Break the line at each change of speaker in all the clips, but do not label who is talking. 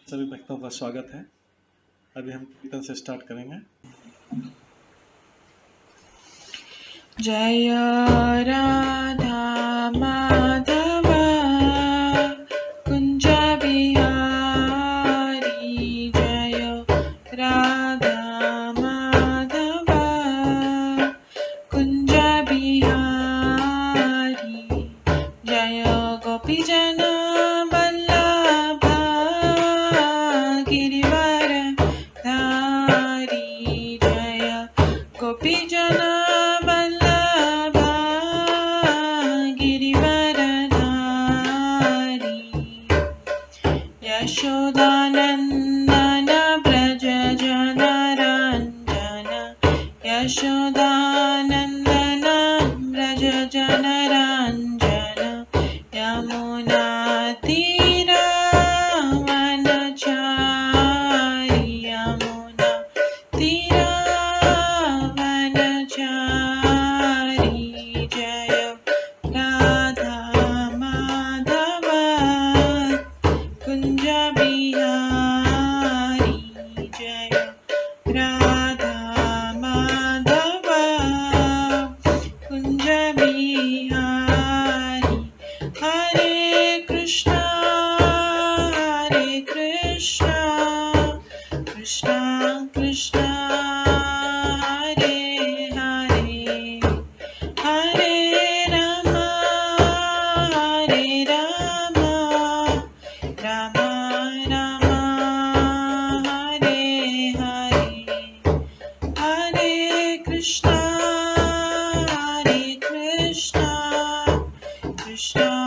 सभी भक्तों का स्वागत है। अभी हम कीर्तन से स्टार्ट करेंगे।
जय राधा माधव कुंज बिहारी, जय राधा माधव कुंज बिहारी, जय गोपीजन वल्लभ गिरिवर धारी, जय गोपीजन वल्लभ गिरिवर धारी, यशोदानंदन व्रज जनरंजन, यशोदानंदन व्रज जनरंजन, यमुना तीरवनचारी, यमुना तीरवनचारी, जय राधा माधव कुंज बिहारी, जय राधा माधव कुंज बिहारी, हरे कृष्णा कृष्णा कृष्णा हरे हरे, हरे राम राम राम हरे हरे, हरे कृष्णा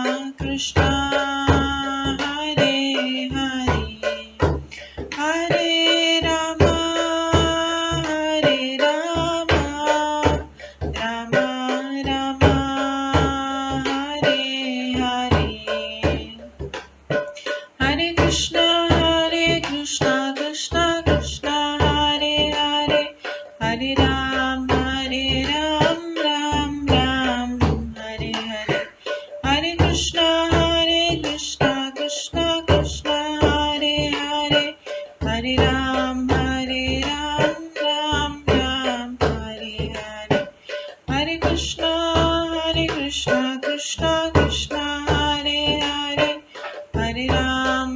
कृष्णा कृष्णा हरे हरे, हरे राम राम राम हरे हरे, हरे कृष्णा कृष्णा कृष्णा हरे हरे, हरे राम राम राम हरे हरे, हरे कृष्णा कृष्णा कृष्णा हरे हरे, हरे राम राम राम हरे हरे, हरे कृष्णा कृष्णा कृष्णा हरे हरे, हरे राम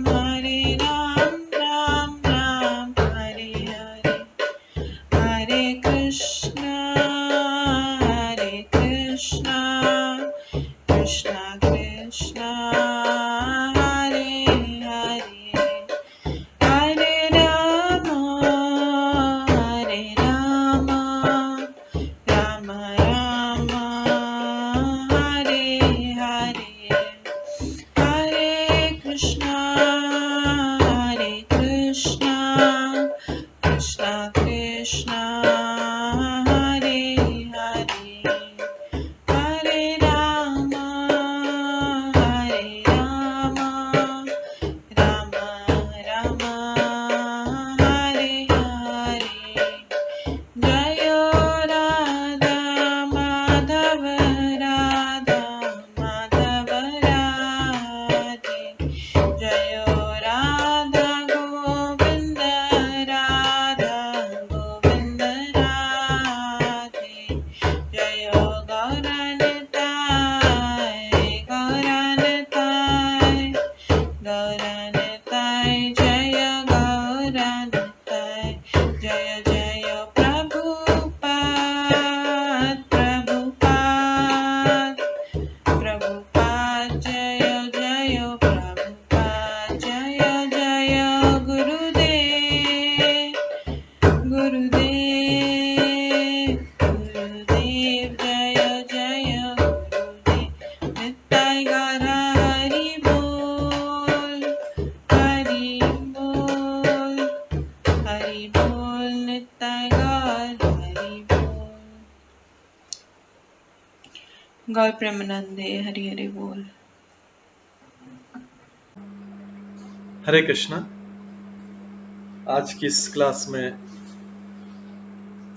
राम राम हरे हरे, हरे कृष्णा कृष्णा कृष्णा हरे हरे, हरे राम राम राम हरे हरे, हरे कृष्णा कृष्णा कृष्णा हरे हरे, हरे राम राम राम हरे हरे, जय राधा माधव राधे, जय राधा गोविंद राधे, जय गौरनिताय जय गौरनिताय, जय जय प्रभुपाद जय जय प्रभुपाद, जय जय गुरुदेव जय जय गुरुदेव, नित्य गौर हरि बोल नित्य गौर हरि बोल। गौर प्रेमानंदे हरि हरि बोल।
हरे कृष्णा। आज की इस क्लास में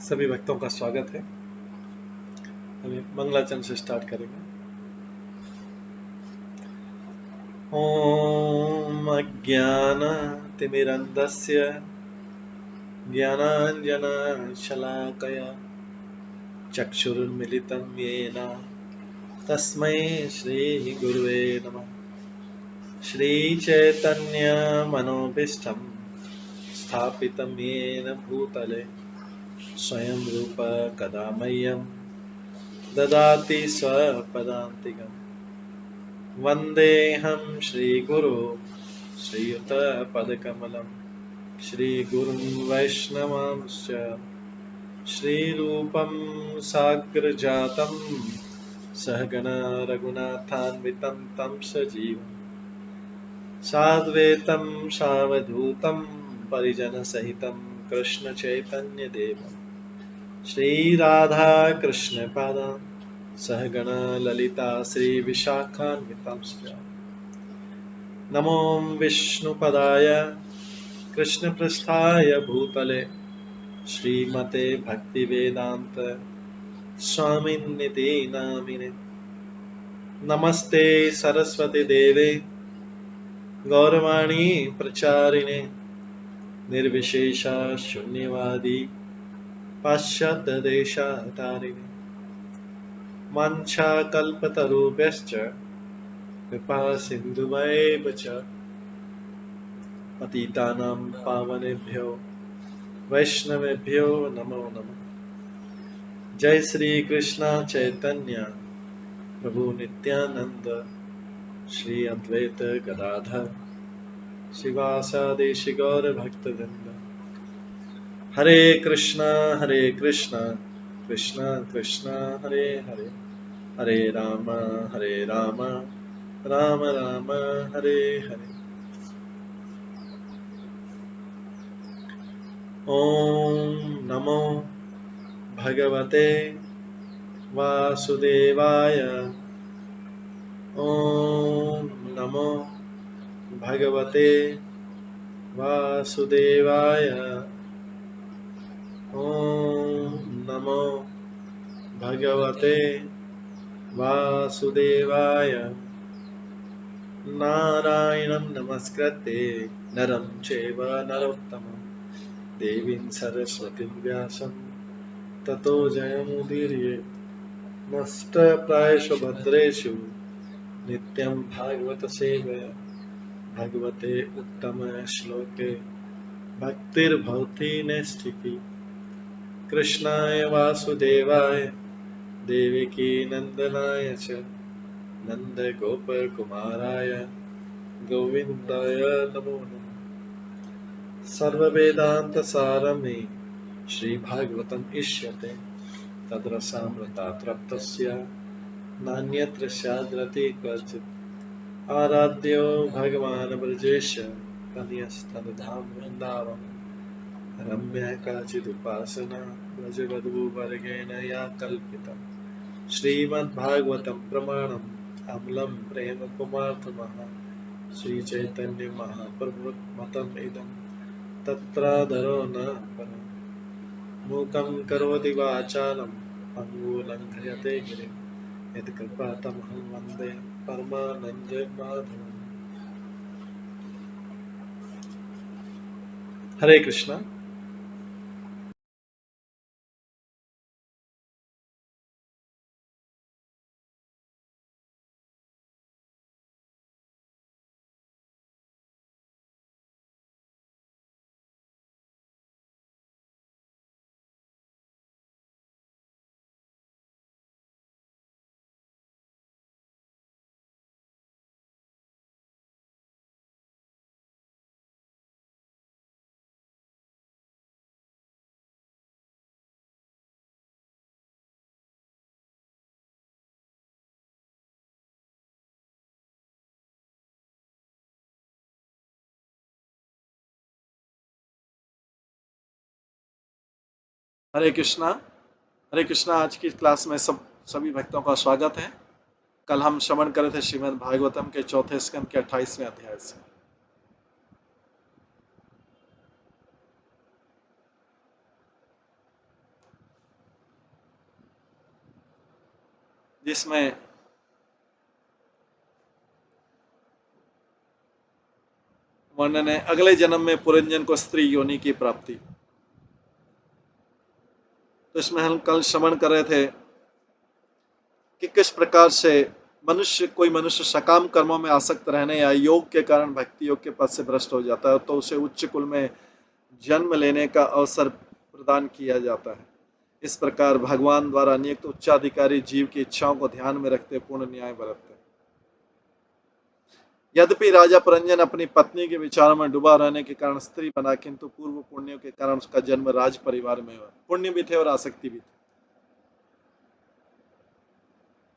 सभी भक्तों का स्वागत है। अभी मंगलाचरण से स्टार्ट करेंगे। ओम अज्ञान तिमिरन्धस्य ज्ञानाञ्जनशलाकया चक्षुरुन्मिलितं येन तस्मै श्रीगुरुवे नमः। श्रीचैतन्यमनोभीष्टं स्थापितं येन भूतले स्वयं रूप कदा मह्यं ददाति स्वपदान्तिकम्। वन्देऽहं श्रीगुरो श्रीयुतपदकमलं श्रीगुरुं वैष्णवांश्च श्रीरूपं साग्रजातं सहगण रघुनाथान्वितं तं सजीवं साद्वैतं सावधूतं परिजनसहितं कृष्णचैतन्यदेवं श्रीराधाकृष्णपादान् सहगण ललिता श्रीविशाखान्वितांश्च नमो विष्णुपदाय कृष्णपृष्ठाय भूतले श्रीमते भक्तिवेदान्त स्वामिन्निति नामिने। नमस्ते सरस्वती देवे गौरवाणी प्रचारिणे निर्विशेष शून्यवादी पाश्चात्यदेशतारिणे वाञ्छाकल्पतरुभ्यश्च कृपा सिन्धुभ्येव च पतितानां पावनेभ्यो वैष्णवेभ्यो नमो नमः। जय श्री कृष्ण चैतन्य प्रभु नित्यानंद श्री अद्वैत गदाधर शिवासादि गौर भक्तवृंद। हरे कृष्णा कृष्णा कृष्णा हरे हरे, हरे राम राम राम हरे हरे। ओम नमो भगवते वासुदेवाय। ओम नमो भगवते वासुदेवाय। ओम नमो भगवते वासुदेवाय। नारायणं नमस्कृत्य नरं चैव नरोत्तमं देवीं सरस्वतीं व्यासं ततो जयमुदीरये। नष्टप्रायेषु भद्रेषु नित्यं भागवत सेवया भगवते उत्तम श्लोके भक्तिर्भवति नैष्ठिकी। कृष्णाय वासुदेवाय देवकी नंदनाय च नन्दगोपकुमाराय गोविन्दाय नमो नमः। सर्ववेदान्तसारमे श्रीभागवतम् इष्यते तद्रसामृतात् नान्यत्र स्याद्रति क्वचित्। आराध्यो भगवान् ब्रजेश कन्यस्तनधाम वृन्दावन रम्या काचिदुपासना व्रजवधूवर्गेण या कल्पिता। श्रीमद्भागवतं प्रमाणम् अमलं प्रेम कुमार्थमः श्रीचैतन्य महाप्रभुमतम् इदं तत्रादरो न परम्। मूकं करोति वाचालं पङ्गुलङ्घयते गिरिं यत्कृपातमहं वन्दे परमानन्दमाधवम्। हरे कृष्णा। हरे कृष्णा। हरे कृष्णा। आज की क्लास में सभी भक्तों का स्वागत है। कल हम श्रवण कर रहे थे श्रीमद् भागवतम के चौथे स्कंद के 28वें अध्याय से, जिसमें वर्णन है अगले जन्म में पुरंजन को स्त्री योनि की प्राप्ति। तो इसमें हम कल श्रवण कर रहे थे कि किस प्रकार से कोई मनुष्य सकाम कर्मों में आसक्त रहने या योग के कारण भक्ति योग के पद से भ्रष्ट हो जाता है तो उसे उच्च कुल में जन्म लेने का अवसर प्रदान किया जाता है। इस प्रकार भगवान द्वारा नियुक्त उच्चाधिकारी जीव की इच्छाओं को ध्यान में रखते पूर्ण न्याय बरतते। यद्यपि राजा पुरंजन अपनी पत्नी के विचारों में डूबा रहने के कारण स्त्री बना, किंतु पूर्व पुण्यों के कारण उसका जन्म राज परिवार में हुआ। पुण्य भी थे और आसक्ति भी थी।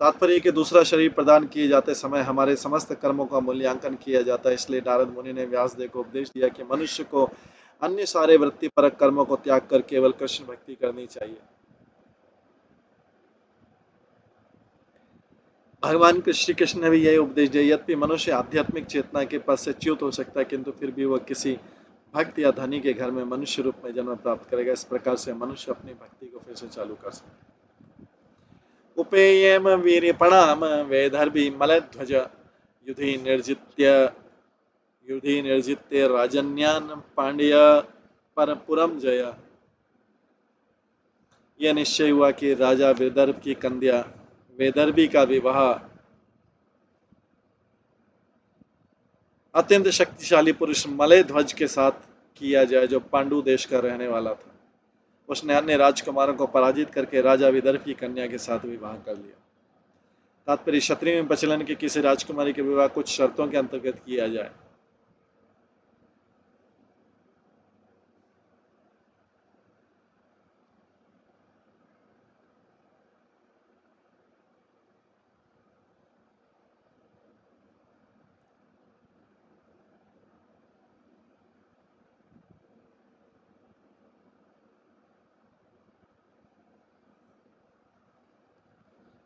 तात्पर्य कि दूसरा शरीर प्रदान किए जाते समय हमारे समस्त कर्मों का मूल्यांकन किया जाता है। इसलिए नारद मुनि ने व्यासदेव को उपदेश दिया कि मनुष्य को अन्य सारे वृत्तिपरक कर्मों को त्याग कर केवल कृष्ण भक्ति करनी चाहिए। भगवान श्री कृष्ण ने भी यही उपदेश दिया। यद्यपि मनुष्य आध्यात्मिक चेतना के पद से च्युत हो सकता है, किंतु फिर भी वह किसी भक्त या धनी के घर में मनुष्य रूप में जन्म प्राप्त करेगा। इस प्रकार से मनुष्य अपनी भक्ति को फिर से चालू कर सकता है। उपेयम वीर्यपणाम वेदर्भी मलध्वज युधि निर्जित्य राजन्यान पांड्य परपुरम जय। यह निश्चय हुआ कि राजा विदर्भ की कन्या वेदर्भी का विवाह अत्यंत शक्तिशाली पुरुष मलयध्वज के साथ किया जाए, जो पांडु देश का रहने वाला था। उसने अन्य राजकुमारों को पराजित करके राजा विदर्भ की कन्या के साथ विवाह कर लिया। तात्पर्य क्षत्रिय में प्रचलन के किसी राजकुमारी के विवाह कुछ शर्तों के अंतर्गत किया जाए।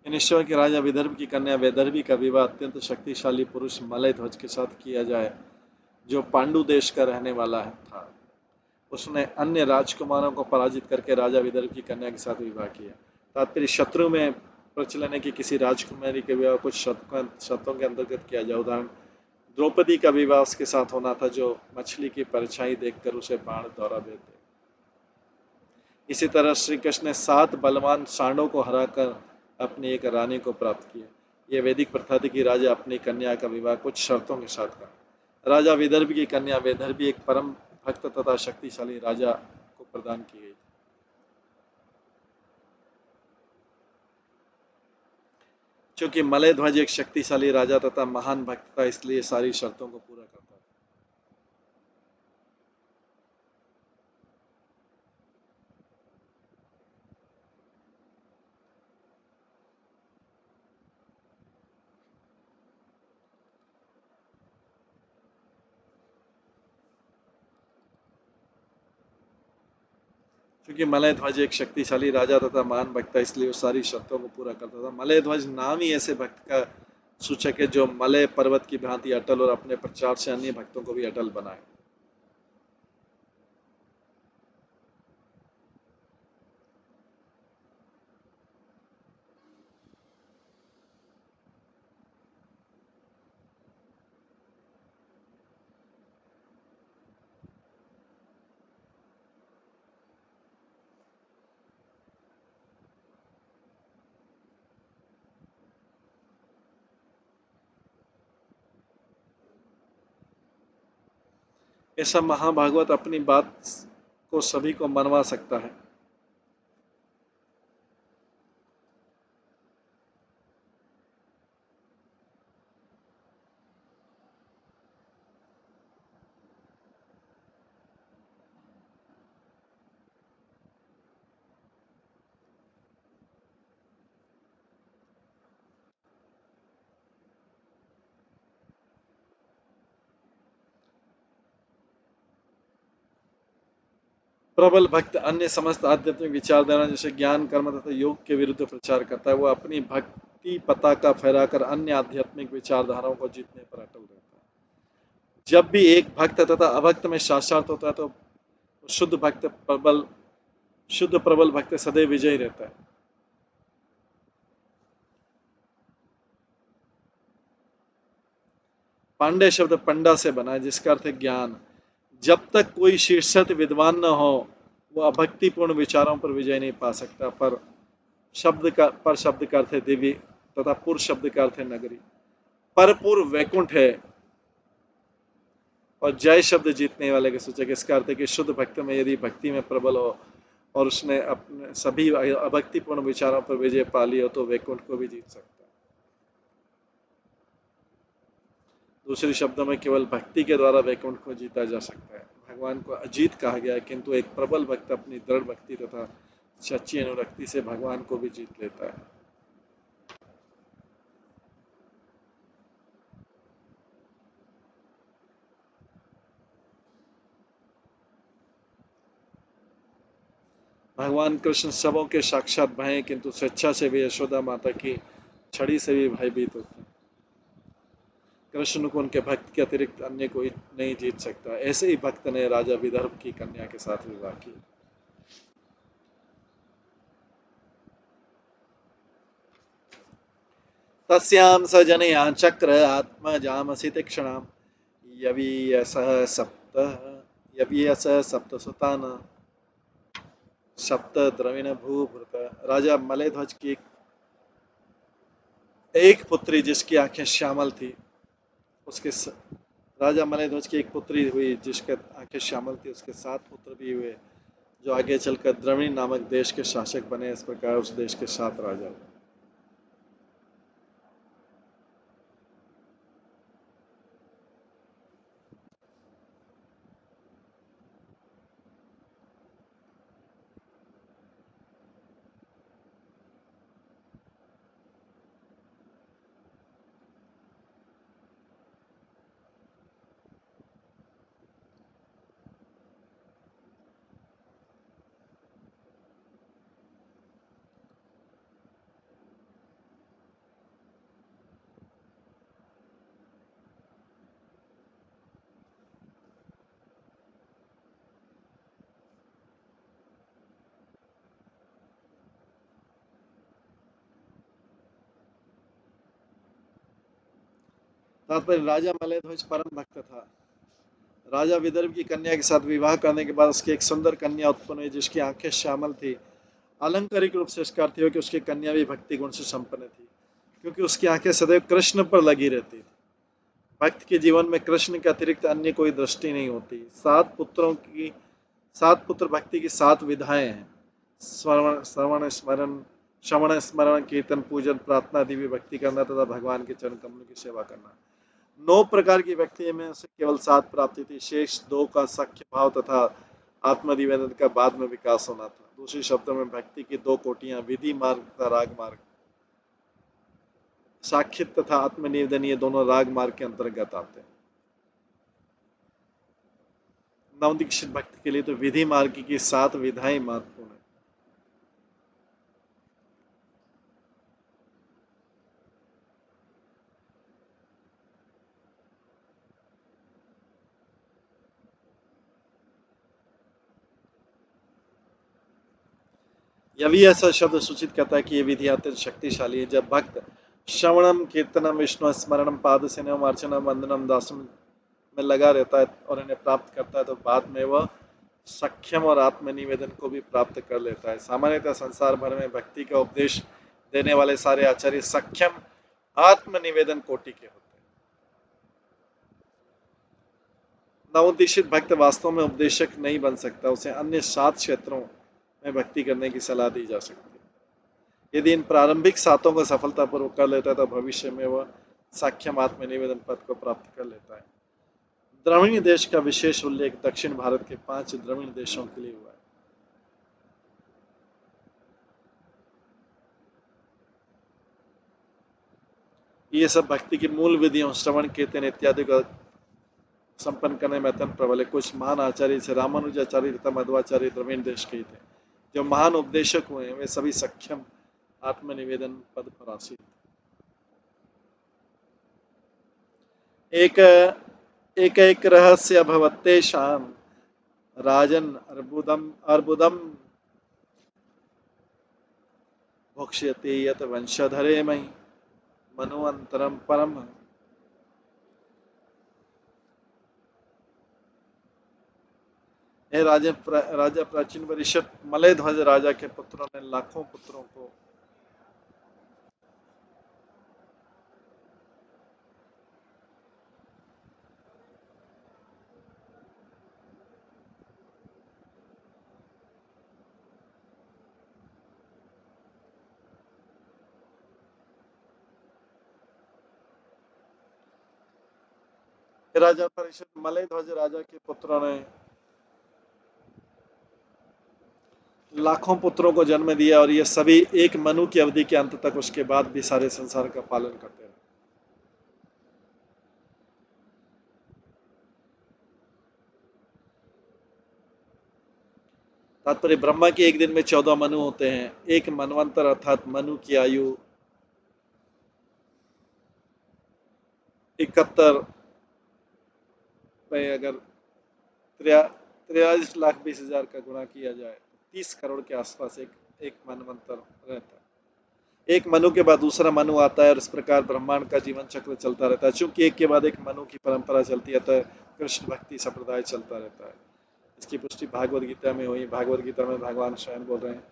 निश्चय कि राजा विदर्भ की कन्या वैदर्भी का विवाह अत्यंत शक्तिशाली पुरुष मलयध्वज के साथ किया जाए, जो पांडु देश का रहने वाला था। उसने अन्य राजकुमारों को पराजित करके राजा विदर्भ की कन्या के साथ विवाह किया। तात्पर्य शत्रु में प्रचलन की किसी राजकुमारी के विवाह कुछ शर्तों के अंतर्गत किया जाए। उदाहरण द्रौपदी का विवाह उसके साथ होना था, जो मछली की परछाई देखकर उसे बाण द्वारा भेद दे। इसी तरह श्री कृष्ण ने 7 बलवान सांडों को हराकर अपनी एक रानी को प्राप्त किया। यह वैदिक प्रथा थी कि राजा अपनी कन्या का विवाह कुछ शर्तों के साथ कर। राजा विदर्भ की कन्या वैदर्भी एक परम भक्त तथा शक्तिशाली राजा को प्रदान की गई। चूंकि मलयध्वज एक शक्तिशाली राजा तथा महान भक्त था, इसलिए सारी शर्तों को पूरा करता था। क्योंकि मलयध्वज एक शक्तिशाली राजा तथा महान भक्त था, इसलिए वो सारी शर्तों को पूरा करता था। मलयध्वज नाम ही ऐसे भक्त का सूचक है जो मलय पर्वत की भांति अटल और अपने प्रचार से अन्य भक्तों को भी अटल बनाए। ऐसा महाभागवत अपनी बात को सभी को मनवा सकता है। प्रबल भक्त अन्य समस्त आध्यात्मिक विचारधारा जैसे ज्ञान कर्म तथा योग के विरुद्ध प्रचार करता है। वह अपनी भक्ति पताका फहराकर अन्य आध्यात्मिक विचारधाराओं को जीतने पर अटल रहता है। जब भी एक भक्त तथा अभक्त में शास्त्रार्थ होता है तो शुद्ध प्रबल भक्त सदैव विजयी रहता है। पांडे शब्द पंडा से बना है जिसका अर्थ है ज्ञान। जब तक कोई शीर्षत विद्वान न हो वो अभक्तिपूर्ण विचारों पर विजय नहीं पा सकता। पर शब्द का अर्थ है दिव्य तथा पुर शब्द का अर्थ है नगरी। परपुर वैकुंठ है और जय शब्द जीतने वाले के सूचक। इसका अर्थ है कि शुद्ध भक्त में यदि भक्ति में प्रबल हो और उसने अपने सभी अभक्तिपूर्ण विचारों पर विजय पा ली हो तो वैकुंठ को भी जीत सकता है। दूसरे शब्दों में केवल भक्ति के द्वारा वैकुंठ को जीता जा सकता है। भगवान को अजीत कहा गया है किंतु एक प्रबल भक्त अपनी दृढ़ भक्ति तथा सच्ची अनुरक्ति से भगवान को भी जीत लेता है। भगवान कृष्ण सबों के साक्षात भाई हैं किंतु स्वेच्छा से भी यशोदा माता की छड़ी से भी भयभीत होते हैं। कृष्ण को उनके भक्त के अतिरिक्त अन्य कोई नहीं जीत सकता। ऐसे ही भक्त ने राजा विदर्भ की कन्या के साथ विवाह किया। तस्यां स जनया चक्र आत्मजामसि तीक्ष्णाम् यवीयस सप्त सुतान सप्त द्रविण भूभृत। राजा मलयध्वज की एक पुत्री जिसकी आंखें श्यामल थी उसके राजा मलयध्वज की एक पुत्री हुई जिसके आंखें श्यामल थी। उसके 7 पुत्र भी हुए जो आगे चलकर द्रविण नामक देश के शासक बने। इस प्रकार उस देश के 7 राजा हुए। तात्पर्य राजा मलयध्वज परम भक्त था। राजा विदर्भ की कन्या के साथ विवाह करने के बाद उसकी एक सुंदर कन्या उत्पन्न हुई जिसकी आंखें श्यामल थी। आलंकारिक रूप से इसका अर्थ हो कि उसकी कन्या भी भक्ति गुण से संपन्न थी क्योंकि उसकी आंखें सदैव कृष्ण पर लगी रहती थी। भक्त के जीवन में कृष्ण के अतिरिक्त अन्य कोई दृष्टि नहीं होती। 7 पुत्र भक्ति की 7 विधाएं हैं। श्रवण स्मरण कीर्तन पूजन प्रार्थना दिव्य भक्ति करना तथा भगवान के चरण कमलों की सेवा करना। 9 प्रकार की व्यक्ति में से केवल 7 प्राप्ति थी। शेष 2 का सख्य भाव तथा आत्मनिवेदन का बाद में विकास होना था। दूसरे शब्दों में भक्ति की 2 कोटियां विधि मार्ग तथा राग मार्ग। साक्षित तथा आत्मनिवेदन ये दोनों राग मार्ग के अंतर्गत आते हैं। नवदीक्षित भक्त के लिए तो विधि मार्ग की 7 विधाएं महत्वपूर्ण है। यही ऐसा शब्द सूचित करता है कि ये विधि अत्यंत शक्तिशाली है। जब भक्त श्रवणम कीर्तनम विष्णु स्मरणम पाद सेनम अर्चनम वंदनम दासम में लगा रहता है और इन्हें प्राप्त करता है तो बाद में वह सक्षम और आत्मनिवेदन को भी प्राप्त कर लेता है। सामान्यतः संसार भर में भक्ति का उपदेश देने वाले सारे आचार्य सक्षम आत्मनिवेदन कोटि के होते हैं। नवोदित भक्त वास्तव में उपदेशक नहीं बन सकता। उसे अन्य 7 क्षेत्रों में भक्ति करने की सलाह दी जा सकती है। यदि इन प्रारंभिक 7 को सफलतापूर्वक कर लेता है तो भविष्य में वह सक्षम आत्मनिवेदन पद को प्राप्त कर लेता है। द्रविड़ देश का विशेष उल्लेख दक्षिण भारत के 5 द्रविड़ देशों के लिए हुआ है। ये सब भक्ति की मूल विधियों श्रवण कीर्तन इत्यादि को संपन्न करने में अत्यंत प्रबल है। कुछ महान आचार्य जैसे रामानुजाचार्य तथा मध्वाचार्य द्रविड़ देश के ही थे। जो महान उपदेशक हुए वे सभी सक्षम आत्मनिवेदन पद पर आसीन। एक रहस्य भवत्तेषां राजन अर्बुदम भोक्ष्यते यत वंशधरे मयि मनोअंतरम परम। हे राजा प्राचीन परिषद, मलय ध्वज राजा के पुत्रों ने लाखों पुत्रों को राजा परिषद मलय ध्वज राजा के पुत्रों ने लाखों पुत्रों को जन्म दिया और ये सभी एक मनु की अवधि के अंत तक उसके बाद भी सारे संसार का पालन करते रहे। तात्पर्य, ब्रह्मा के एक दिन में 14 मनु होते हैं। एक मनवंतर अर्थात मनु की आयु 71 में अगर 43,20,000 का गुणा किया जाए तो 30 करोड़ के आसपास एक मनवंतर रहता है। एक मनु के बाद दूसरा मनु आता है और इस प्रकार ब्रह्मांड का जीवन चक्र चलता रहता है। चूंकि एक के बाद एक मनु की परंपरा चलती है तो कृष्ण भक्ति संप्रदाय चलता रहता है। इसकी पुष्टि भागवत गीता में हुई। भागवत गीता में भगवान स्वयं बोल रहे हैं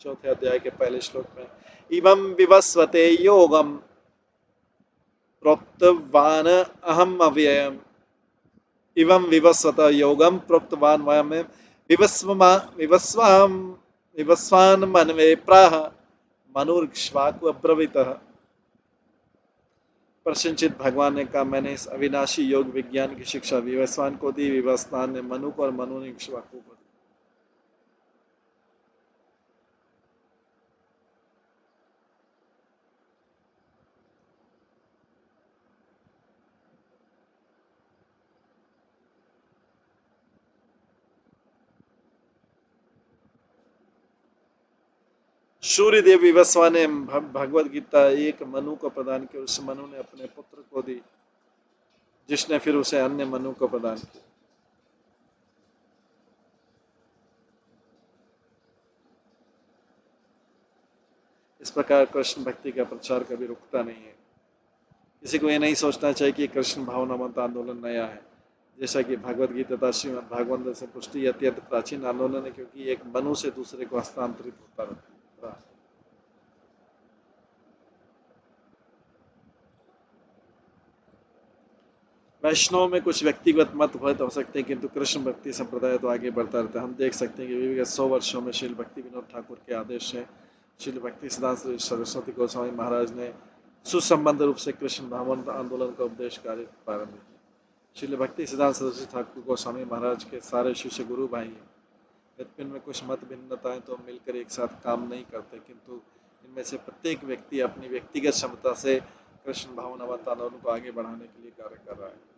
4थे अध्याय के पहले श्लोक में, इमं विवस्वते योगम प्रोक्तवान अहम अव्ययम, इवं विवस्वत योगम प्रोक्तवान वयम विवस्वान मनवे प्राह मनुर्क्ष्वाकु अब्रवीतः। प्रश्नचित भगवान ने कहा, मैंने इस अविनाशी योग विज्ञान की शिक्षा विवस्वान को दी, विवस्वान ने मनु को और मनु ने इक्ष्वाकु को दी। सूर्य देव विवस्वा ने भगवत गीता एक मनु को प्रदान की, उस मनु ने अपने पुत्र को दी, जिसने फिर उसे अन्य मनु को प्रदान किया। इस प्रकार कृष्ण भक्ति का प्रचार कभी रुकता नहीं है। किसी को यह नहीं सोचना चाहिए कि कृष्ण भावनामत आंदोलन नया है। जैसा कि भगवत गीता तथा श्रीमद् भागवत से पुष्टि, अत्यंत प्राचीन आंदोलन है, क्योंकि एक मनु से दूसरे को हस्तांतरित होता रहता है। वैष्णव में कुछ व्यक्तिगत मतभेद हो सकते हैं, किंतु कृष्ण भक्ति संप्रदाय तो आगे बढ़ता रहता है। हम देख सकते हैं कि विगत 100 वर्षों में श्रील भक्ति विनोद ठाकुर के आदेश से श्रील भक्ति सिद्धांत सरस्वती गोस्वामी महाराज ने सुसंबद्ध रूप से कृष्ण भावन आंदोलन का उपदेश कार्य प्रारंभ किया। श्रील भक्ति सिद्धांत सरस्वती ठाकुर गोस्वामी महाराज के सारे शिष्य गुरु भाई हैं। यद्यपि इनमें कुछ मत भिन्नताएं तो मिलकर एक साथ काम नहीं करते, किंतु इनमें से प्रत्येक व्यक्ति अपनी व्यक्तिगत क्षमता से कृष्ण भावनामत आंदोलन को आगे बढ़ाने के लिए कार्य कर रहा है।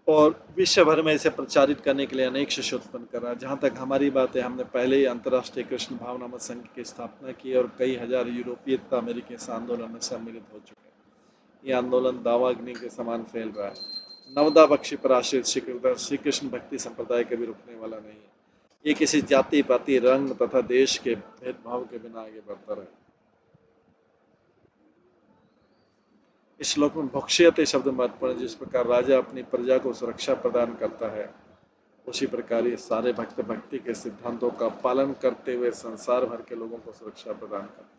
और विश्व भर में इसे प्रचारित करने के लिए अनेक शिष्य उत्पन्न कर रहा है। जहाँ तक हमारी बात है, हमने पहले ही अंतर्राष्ट्रीय कृष्ण भावनामत संघ की स्थापना की और कई हजार यूरोपीय तथा अमेरिकी इस आंदोलन में सम्मिलित हो चुके हैं। ये आंदोलन दावाग्नि के समान फैल रहा है। नवदा बख्शी पर आश्रित श्री कृष्ण भक्ति संप्रदाय कभी रुकने वाला नहीं है। ये किसी जाति पाति रंग तथा देश के भेदभाव के बिना आगे बढ़ता रहे। इस श्लोक में भोक्ष्यते शब्द महत्वपूर्ण है। जिस प्रकार राजा अपनी प्रजा को सुरक्षा प्रदान करता है, उसी प्रकार ये सारे भक्त भक्ति के सिद्धांतों का पालन करते हुए संसार भर के लोगों को सुरक्षा प्रदान करते हैं।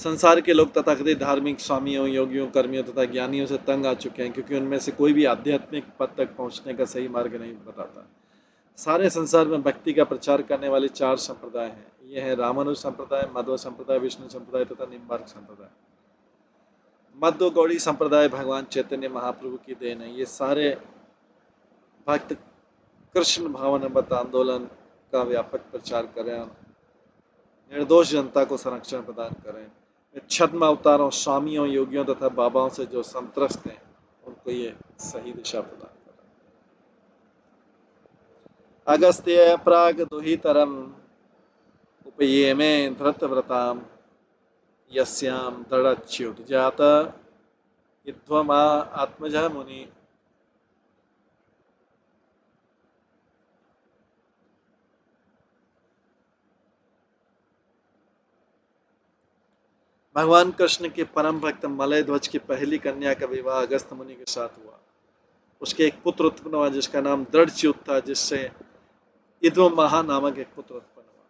संसार के लोग तथाकथित धार्मिक स्वामियों, योगियों, कर्मियों तथा ज्ञानियों से तंग आ चुके हैं, क्योंकि उनमें से कोई भी आध्यात्मिक पद तक पहुंचने का सही मार्ग नहीं बताता। सारे संसार में भक्ति का प्रचार करने वाले 4 संप्रदाय हैं। ये है रामानुज संप्रदाय, माधव संप्रदाय, विष्णु संप्रदाय तथा निम्बार्क संप्रदाय। मध्व गौड़ी संप्रदाय भगवान चैतन्य महाप्रभु की देन है। ये सारे भक्त कृष्ण भावनामत आंदोलन का व्यापक प्रचार करें, निर्दोष जनता को संरक्षण प्रदान करें। छद्म अवतारों, स्वामियों, योगियों तथा बाबाओं से जो संत्रस्त हैं, उनको ये सही दिशा प्रदान करें। अगस्त्य प्राग दुहितरम उपयेमे धृतव्रताम यस्याम दृढ़च्युत जाता इत्थमा आत्मजा मुनि। भगवान कृष्ण के परम भक्त मलय ध्वज की पहली कन्या का विवाह अगस्त मुनि के साथ हुआ। उसके एक पुत्र उत्पन्न हुआ जिसका नाम दृढ़च्युत था, जिससे इद्म महा नामक एक पुत्र उत्पन्न हुआ।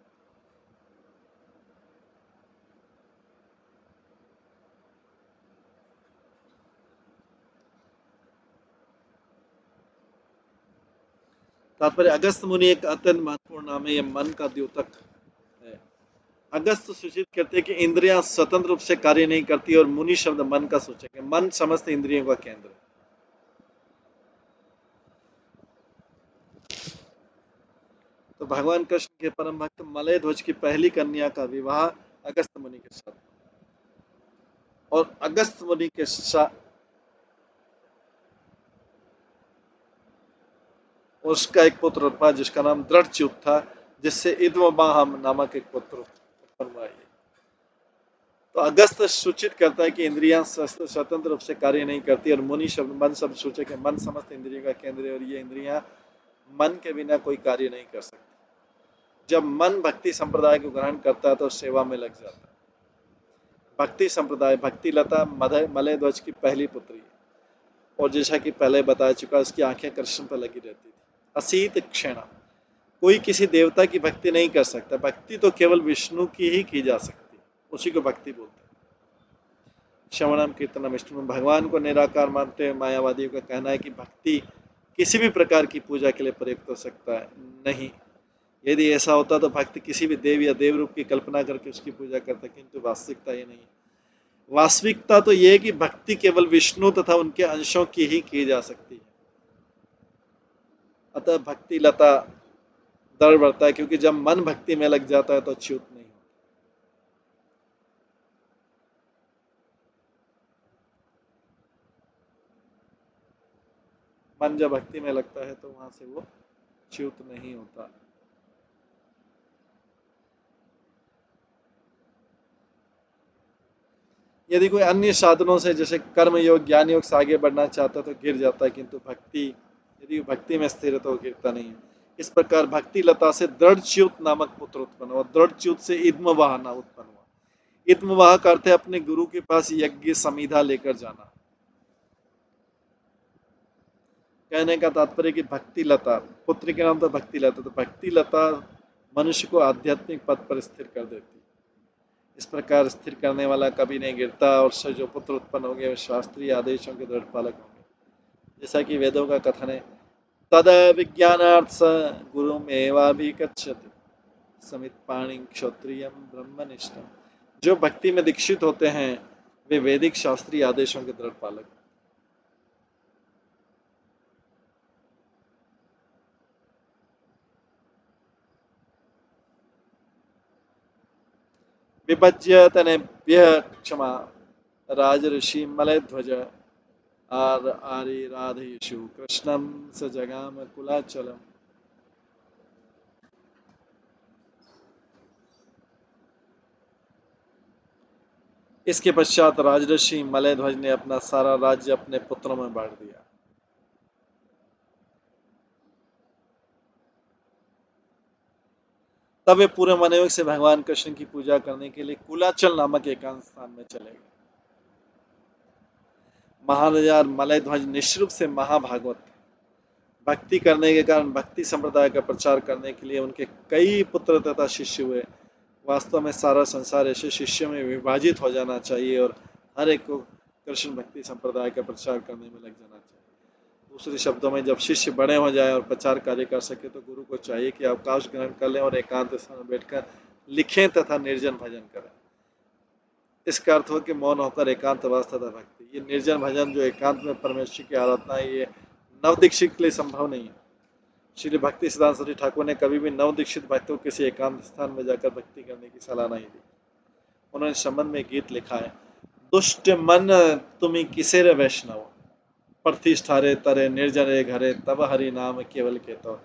तात्पर्य अगस्त मुनि एक अत्यंत महत्वपूर्ण नाम है, यह मन का द्योतक है। अगस्त सूचित करते हैं कि इंद्रियां स्वतंत्र रूप से कार्य नहीं करती और मुनि शब्द मन का सूचक है। मन समस्त इंद्रियों का केंद्र है। तो भगवान कृष्ण के परम भक्त मलय ध्वज की पहली कन्या का विवाह अगस्त मुनि के साथ, और अगस्त मुनि के साथ उसका एक पुत्र उत्पन्न हुआ जिसका नाम दृढ़च्युत था, जिससे इद्मवाह नामक एक पुत्र उत्पन्न हुआ। तो अगस्त सूचित करता है कि इंद्रियां स्वतंत्र रूप से कार्य नहीं करती, और मुनि शब्द मन शब्द सूचक है। मन समस्त इंद्रियों का केंद्र है और ये इंद्रियां मन के बिना कोई कार्य नहीं कर सकती। जब मन भक्ति संप्रदाय को ग्रहण करता है तो सेवा में लग जाता है। भक्ति संप्रदाय, भक्ति लता मलय ध्वज की पहली पुत्री है, और जैसा कि पहले बताया चुका, उसकी आंखें कृष्ण पर लगी रहती थी। असीत क्षण, कोई किसी देवता की भक्ति नहीं कर सकता। भक्ति तो केवल विष्णु की ही की जा सकती है, उसी को भक्ति बोलते हैं। श्रवणम कीर्तनम विष्णु, भगवान को निराकार मानते हुए मायावादियों का कहना है कि भक्ति किसी भी प्रकार की पूजा के लिए प्रयुक्त हो सकता है। नहीं, यदि ऐसा होता तो भक्त किसी भी देव या देव रूप की कल्पना करके उसकी पूजा करता, किंतु वास्तविकता ये नहीं है। वास्तविकता तो यह है कि भक्ति केवल विष्णु तथा उनके अंशों की ही की जा सकती है। अतः भक्ति लता दृढ़ बढ़ता है, क्योंकि जब मन भक्ति में लग जाता है तो च्युत नहीं। मन जब भक्ति में लगता है तो वहां से वो च्युत नहीं होता। यदि कोई अन्य साधनों से जैसे कर्म योग ज्ञान योग से आगे बढ़ना चाहता है तो गिर जाता है, किंतु भक्ति, यदि भक्ति में स्थिर है तो गिरता नहीं है। इस प्रकार भक्ति लता से दृढ़च्युत नामक पुत्र उत्पन्न हुआ। दृढ़च्युत से इद्मवाह नाम उत्पन्न हुआ। इद्मवाह का अर्थ है अपने गुरु के पास यज्ञ समिधा लेकर जाना। कहने का तात्पर्य कि भक्ति लता, पुत्र के नाम तो भक्ति लता, तो भक्ति लता मनुष्य को आध्यात्मिक पद पर स्थिर कर देती। इस प्रकार स्थिर करने वाला कभी नहीं गिरता, और उससे जो पुत्र उत्पन्न होंगे वे शास्त्रीय आदेशों के दृढ़ पालक होंगे। जैसा कि वेदों का कथन है, तद विज्ञानार्थ स गुरुमेवाभिगच्छति समित पाणि क्षत्रियम ब्रह्मनिष्ठम। जो भक्ति में दीक्षित होते हैं वे वैदिक शास्त्रीय आदेशों के दृढ़ पालक। विभज्य तनेभ्य क्षमा राजऋषि मलय ध्वज आरिराधयिषु कृष्णं स जगाम कुलाचलम। इसके पश्चात राजऋषि मलय ध्वज ने अपना सारा राज्य अपने पुत्रों में बांट दिया। तब वे पूरे मनोयोग से भगवान कृष्ण की पूजा करने के लिए कुलाचल नामक एकांत स्थान में चले गए। महाराजा मलय ध्वज निश्चित से महाभागवत थे। भक्ति करने के कारण भक्ति संप्रदाय का प्रचार करने के लिए उनके कई पुत्र तथा शिष्य हुए। वास्तव में सारा संसार ऐसे शिष्यों में विभाजित हो जाना चाहिए और हर एक को कृष्ण भक्ति संप्रदाय का प्रचार करने में लग जाना चाहिए। दूसरे शब्दों में, जब शिष्य बड़े हो जाए और प्रचार कार्य कर सके तो गुरु को चाहिए कि अवकाश ग्रहण कर लें और एकांत स्थान में बैठकर लिखें तथा निर्जन भजन करें। इसका अर्थ हो कि मौन होकर एकांत वास तथा भक्ति। ये निर्जन भजन जो एकांत में परमेश्वर की आराधना है, ये नवदीक्षित के लिए संभव नहीं है। श्री भक्ति सिद्धांत सरस्वती ठाकुर ने कभी भी नवदीक्षित भक्तों को किसी एकांत स्थान में जाकर भक्ति करने की सलाह नहीं दी। उन्होंने संबंध में गीत लिखा है, दुष्ट मन तुम्हें किसे रे वैष्णव, प्रतिष्ठारे तरे निर्जरे घरे तब हरि नाम केवल कहते।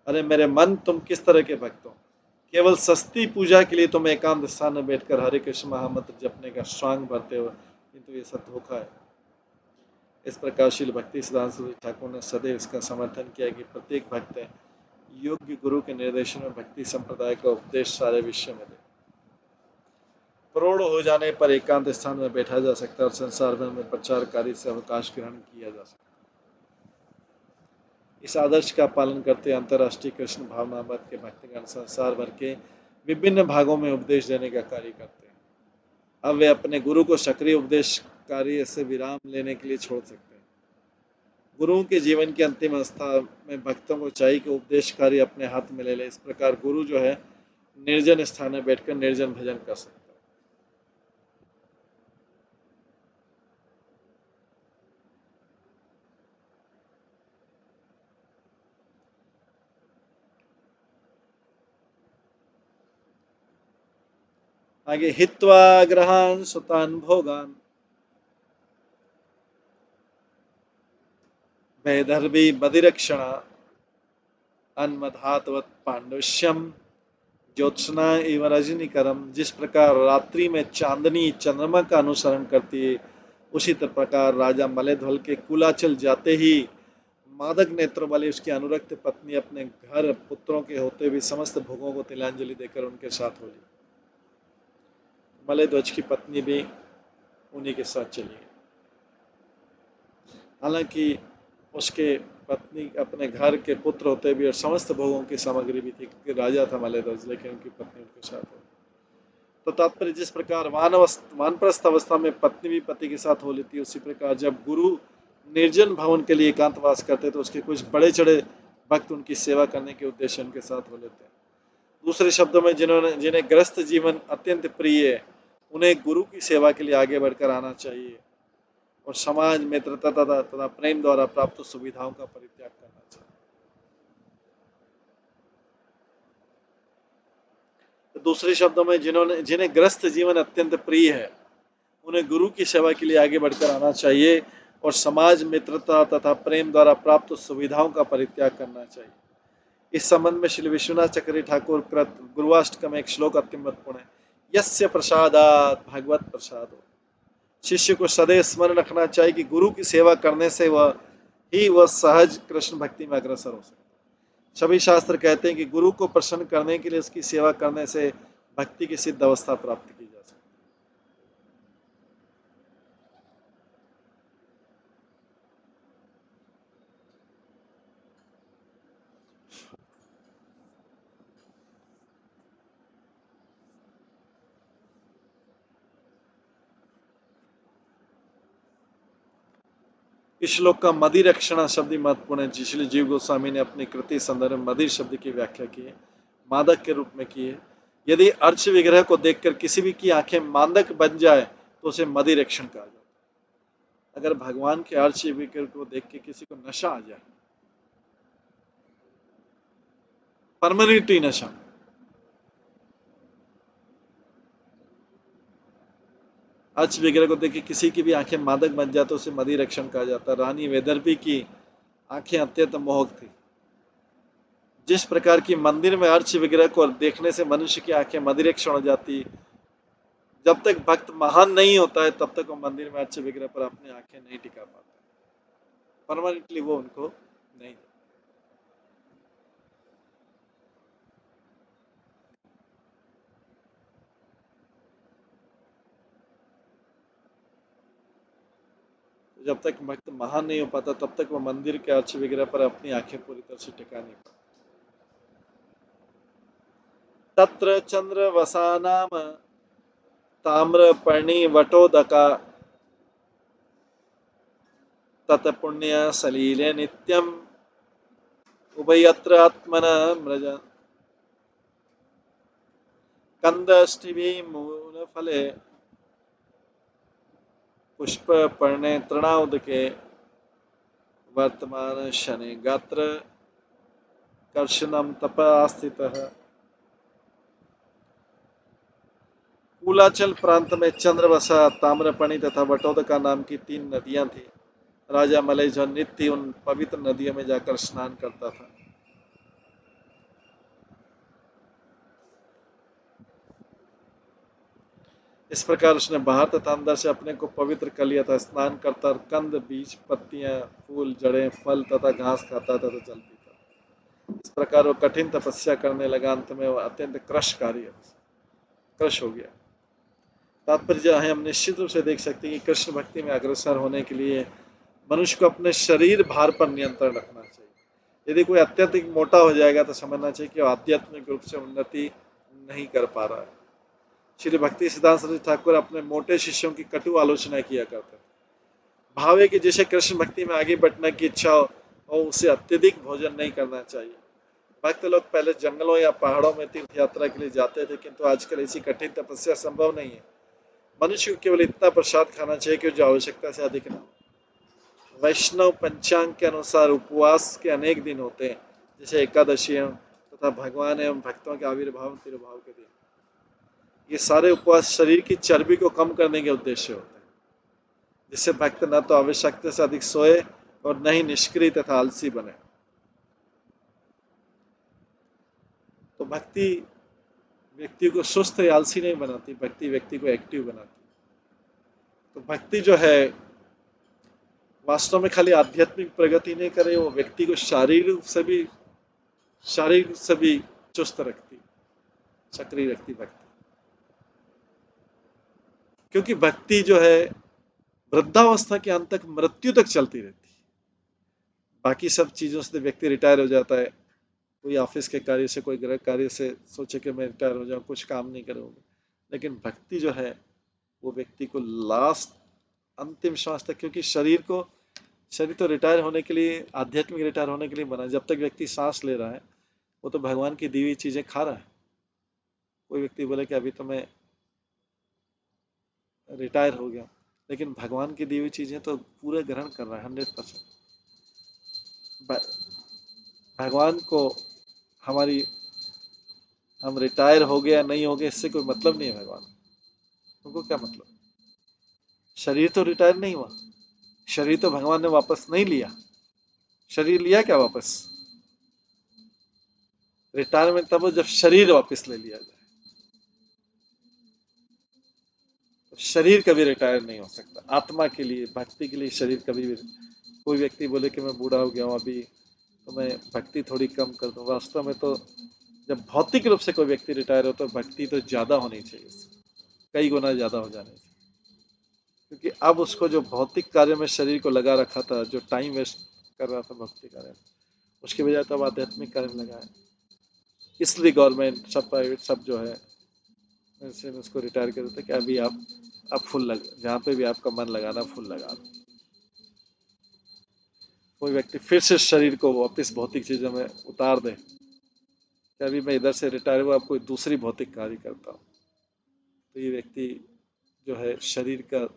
अरे मेरे मन, तुम किस तरह के भक्त हो? केवल सस्ती पूजा के लिए तुम एकांत स्थान में बैठकर हरे कृष्ण महामंत्र जपने का स्वांग भरते हो, किंतु ये सब धोखा है। इस प्रकार श्रील भक्ति सिद्धांत सरस्वती ठाकुर ने सदैव इसका समर्थन किया कि प्रत्येक भक्त योग्य गुरु के निर्देशन में भक्ति संप्रदाय का उपदेश सारे विश्व में दे। प्रौढ़ हो जाने पर एकांत स्थान में बैठा जा सकता है और संसार भर में प्रचार कार्य से अवकाश ग्रहण किया जा सकता है। इस आदर्श का पालन करते अंतर्राष्ट्रीय कृष्ण भावना मत के भक्तगण संसार भर के विभिन्न भागों में उपदेश देने का कार्य करते हैं। अब वे अपने गुरु को सक्रिय उपदेश कार्य से विराम लेने के लिए छोड़ सकते हैं। गुरुओं के जीवन की अंतिम अवस्था में भक्तों को चाहिए कि उपदेश कार्य अपने हाथ में ले ले। इस प्रकार गुरु जो है निर्जन स्थान में बैठकर निर्जन भजन कर सकता है। आगे हित्वा ग्रहान सुतान भोगान वैदर्भी बदिरक्षण अन्मधातवत पांडुष्यम ज्योत्सना एवं रजनीकरम। जिस प्रकार रात्रि में चांदनी चंद्रमा का अनुसरण करती है, उसी प्रकार राजा मलयध्वल के कुलाचल जाते ही मादक नेत्रों वाली उसकी अनुरक्त पत्नी अपने घर पुत्रों के होते हुए समस्त भोगों को तिलांजलि देकर उनके साथ हो ली। मलयध्वज की पत्नी भी उन्हीं के साथ चली गई। हालांकि उसके पत्नी अपने घर के पुत्र होते भी और समस्त भोगों की सामग्री भी थी, क्योंकि राजा था मलयध्वज, लेकिन उनकी पत्नी उनके साथ हो। तो तात्पर्य जिस प्रकार वानप्रस्थ अवस्था में पत्नी भी पति के साथ हो लेती है, उसी प्रकार जब गुरु निर्जन भवन के लिए एकांतवास करते तो उसके कुछ बड़े चढ़े भक्त उनकी सेवा करने के उद्देश्य उनके साथ हो लेते हैं। दूसरे शब्दों में जिन्हें ग्रस्त जीवन अत्यंत प्रिय है, उन्हें गुरु की सेवा के लिए आगे बढ़कर आना चाहिए और समाज मित्रता तथा प्रेम द्वारा प्राप्त सुविधाओं का परित्याग करना चाहिए। तो दूसरे शब्दों में जिन्हें ग्रस्त जीवन अत्यंत प्रिय है, उन्हें गुरु की सेवा के लिए आगे बढ़कर आना चाहिए और समाज मित्रता तथा प्रेम द्वारा प्राप्त सुविधाओं का परित्याग करना चाहिए। इस संबंध में श्री विश्वनाथ चक्रवर्ती ठाकुर कृत गुरुवाष्टकम एक श्लोक अति महत्वपूर्ण है। यस्य प्रसादात भगवत प्रसादो। शिष्य को सदैव स्मरण रखना चाहिए कि गुरु की सेवा करने से वह सहज कृष्ण भक्ति में अग्रसर हो सकता है। सभी शास्त्र कहते हैं कि गुरु को प्रसन्न करने के लिए उसकी सेवा करने से भक्ति की सिद्ध अवस्था प्राप्त की जा सकती है। इस श्लोक का मदिर रक्षण शब्द महत्वपूर्ण है। इसलिए जीव गोस्वामी ने अपनी कृति संदर्भ में मदिर शब्द की व्याख्या की है, मादक के रूप में की है। यदि अर्च विग्रह को देखकर किसी भी की आंखें मादक बन जाए तो उसे मदिर रक्षण कहा जाता है। अगर भगवान के अर्च विग्रह को देख के किसी को नशा आ जाए, परमानेंटली नशा, अर्च विग्रह को देख के किसी की भी आंखें मादक बन जाए तो उसे मदिर रक्षण कहा जाता है। रानी वैदर्भी की आंखें अत्यंत मोहक थी। जिस प्रकार की मंदिर में अर्च विग्रह को देखने से मनुष्य की आंखें मदिरक्षण हो जाती, जब तक भक्त महान नहीं होता है तब तक वो मंदिर में अर्च विग्रह पर अपनी आंखें नहीं टिका पाता, परमानेंटली वो उनको नहीं। जब तक भक्त महान नहीं हो पाता तब तक वो मंदिर के अर्च विग्रह पर अपनी आंखें पूरी तरह से टिका नहीं पाता। तत्र चंद्र वसानाम ताम्र पर्णी वटोदका तत पुण्य सलीले नित्यम उभयत्र आत्मन मृज कंदष्टिभि मूल फले पुष्प पर्णे तृणाउदके वर्तमान शनि गात्र कर्षणम तपास्थितः। कुलाचल प्रांत में चंद्रवसा, ताम्रपर्णी तथा वटोदका नाम की 3 नदियां थी। राजा मलयध्वज नित्य उन पवित्र नदियों में जाकर स्नान करता था। इस प्रकार उसने बाहर तथा अंदर से अपने को पवित्र कर लिया था। स्नान करता और कंद, बीज, पत्तियां, फूल, जड़ें, फल तथा घास खाता तथा जल पीता। इस प्रकार वो कठिन तपस्या करने लगा। अंत में वह अत्यंत क्रश हो गया। तात्पर्य है, हम निश्चित रूप से देख सकते हैं कि कृष्ण भक्ति में अग्रसर होने के लिए मनुष्य को अपने शरीर भार पर नियंत्रण रखना चाहिए। यदि कोई अत्यधिक मोटा हो जाएगा तो समझना चाहिए कि वो आध्यात्मिक रूप से उन्नति नहीं कर पा रहा है। श्री भक्ति सिद्धांत सरस्वती ठाकुर अपने मोटे शिष्यों की कटु आलोचना किया करते थे। भाव है कि जिसे कृष्ण भक्ति में आगे बढ़ने की इच्छा हो उसे अत्यधिक भोजन नहीं करना चाहिए। भक्त लोग पहले जंगलों या पहाड़ों में तीर्थ यात्रा के लिए जाते थे, किंतु आजकल ऐसी कठिन तपस्या संभव नहीं है। मनुष्य को केवल इतना प्रसाद खाना चाहिए कि जो आवश्यकता से अधिक न हो। वैष्णव पंचांग के अनुसार उपवास के अनेक दिन होते हैं, जैसे एकादशियां तथा भगवान एवं भक्तों के आविर्भाव तिरुभाव के दिन। ये सारे उपवास शरीर की चर्बी को कम करने के उद्देश्य होते हैं, जिससे भक्त न तो आवश्यकता से अधिक सोए और न ही निष्क्रिय तथा आलसी बने। तो भक्ति व्यक्ति को सुस्त या आलसी नहीं बनाती, भक्ति व्यक्ति को एक्टिव बनाती। तो भक्ति जो है वास्तव में खाली आध्यात्मिक प्रगति नहीं करे, वो व्यक्ति को शारीरिक से भी चुस्त रखती, सक्रिय रखती भक्ति। क्योंकि भक्ति जो है वृद्धावस्था के अंत तक, मृत्यु तक चलती रहती है। बाकी सब चीजों से व्यक्ति रिटायर हो जाता है, कोई ऑफिस के कार्य से, कोई गृह कार्य से सोचे कि मैं रिटायर हो जाऊं, कुछ काम नहीं करूंगा। लेकिन भक्ति जो है वो व्यक्ति को लास्ट अंतिम श्वास तक, क्योंकि शरीर तो रिटायर होने के लिए, आध्यात्मिक रिटायर होने के लिए बना। जब तक व्यक्ति सांस ले रहा है वो तो भगवान की दी हुई चीजें खा रहा है। कोई व्यक्ति बोले कि अभी तो मैं रिटायर हो गया, लेकिन भगवान की दी हुई चीजें तो पूरे ग्रहण कर रहा है 100%। भगवान को हम रिटायर हो गया नहीं हो गया इससे कोई मतलब नहीं है। भगवान उनको क्या मतलब, शरीर तो रिटायर नहीं हुआ, शरीर तो भगवान ने वापस नहीं लिया। शरीर लिया क्या वापस? रिटायरमेंट तब हो जब शरीर वापस ले लिया जाए। तो शरीर कभी रिटायर नहीं हो सकता। आत्मा के लिए, भक्ति के लिए शरीर कभी भी। कोई व्यक्ति बोले कि मैं बूढ़ा हो गया हूँ अभी तो मैं भक्ति थोड़ी कम कर दूं, वास्तव में तो जब भौतिक रूप से कोई व्यक्ति रिटायर हो तो भक्ति तो ज्यादा होनी चाहिए, कई गुना ज्यादा हो जानी चाहिए। क्योंकि अब उसको जो भौतिक कार्य में शरीर को लगा रखा था, जो टाइम वेस्ट कर रहा था भक्ति कार्य, उसकी बजाय तो अब आध्यात्मिक कार्य में लगा है। इसलिए गवर्नमेंट सब, प्राइवेट सब जो है उसको रिटायर कर देते कि अभी आप फुल लग, जहाँ पे भी आपका मन लगाना फुल लगा दो। कोई व्यक्ति फिर से शरीर को वापस भौतिक चीजों में उतार दे कि अभी मैं इधर से रिटायर हुआ, अब कोई दूसरी भौतिक कार्य करता हूँ, तो ये व्यक्ति जो है शरीर का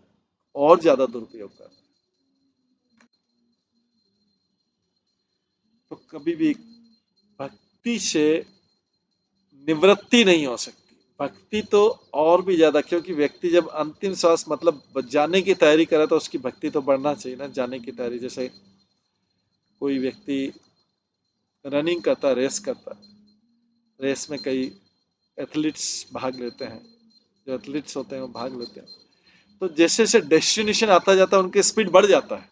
और ज्यादा दुरुपयोग कर रहा है। तो कभी भी भक्ति से निवृत्ति नहीं हो सकती। भक्ति तो और भी ज्यादा, क्योंकि व्यक्ति जब अंतिम श्वास मतलब जाने की तैयारी करे तो उसकी भक्ति तो बढ़ना चाहिए ना। जाने की तैयारी, जैसे कोई व्यक्ति रनिंग करता, रेस करता, रेस में कई एथलीट्स भाग लेते हैं, जो एथलीट्स होते हैं वो भाग लेते हैं। तो जैसे जैसे डेस्टिनेशन आता जाता है उनकी स्पीड बढ़ जाता है।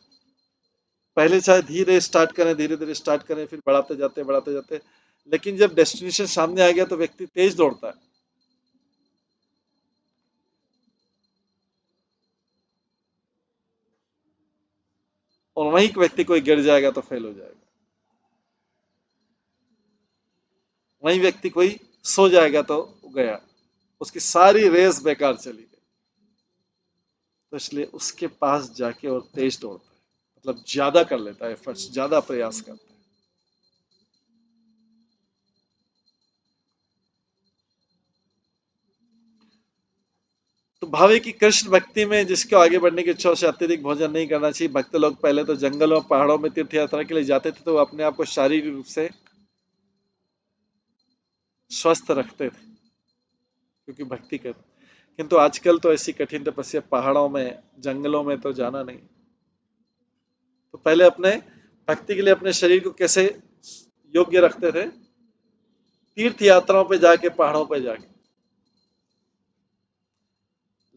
पहले चाहे धीरे स्टार्ट करें, धीरे धीरे स्टार्ट करें, फिर बढ़ाते जाते, लेकिन जब डेस्टिनेशन सामने आ गया तो व्यक्ति तेज दौड़ता है। और वहीं व्यक्ति कोई गिर जाएगा तो फेल हो जाएगा, वहीं व्यक्ति कोई सो जाएगा तो गया, उसकी सारी रेस बेकार चली गई। तो इसलिए उसके पास जाके और तेज दौड़ता है, मतलब ज्यादा कर लेता है, एफर्ट्स ज्यादा प्रयास करता है। तो भावे की कृष्ण भक्ति में जिसको आगे बढ़ने की इच्छा, उसे अत्यधिक भोजन नहीं करना चाहिए। भक्त लोग पहले तो जंगलों पहाड़ों में तीर्थ यात्रा के लिए जाते थे तो वो अपने आप को शारीरिक रूप से स्वस्थ रखते थे, क्योंकि भक्ति कर। किंतु आजकल तो ऐसी कठिन तपस्या पहाड़ों में, जंगलों में तो जाना नहीं। तो पहले अपने भक्ति के लिए अपने शरीर को कैसे योग्य रखते थे? तीर्थ यात्राओं पे जाके, पहाड़ों पे जाके।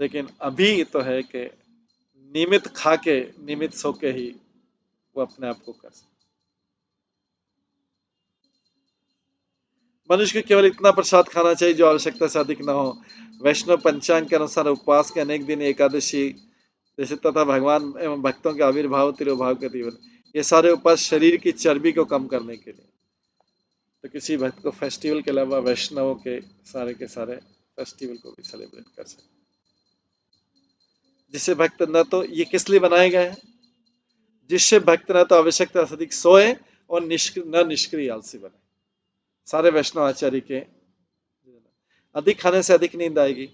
लेकिन अभी तो है कि नियमित खा के नियमित सो के ही वो अपने आप को कर सकते। मनुष्य को केवल इतना प्रसाद खाना चाहिए जो आवश्यकता से अधिक न हो। वैष्णव पंचांग के अनुसार उपवास के अनेक दिन, एकादशी जैसे तथा भगवान एवं भक्तों के आविर्भाव तिरुभाव के दिन, ये सारे उपवास शरीर की चर्बी को कम करने के लिए। तो किसी भक्त को फेस्टिवल के अलावा वैष्णवों के सारे फेस्टिवल को भी सेलिब्रेट कर सकते। जिससे भक्त न तो ये किस लिए बनाए गए हैं, जिससे भक्त न तो आवश्यकता से अधिक सोए और निष्क्रिय आलसी बने। सारे वैष्णव आचार्य के अधिक खाने से अधिक नींद आएगी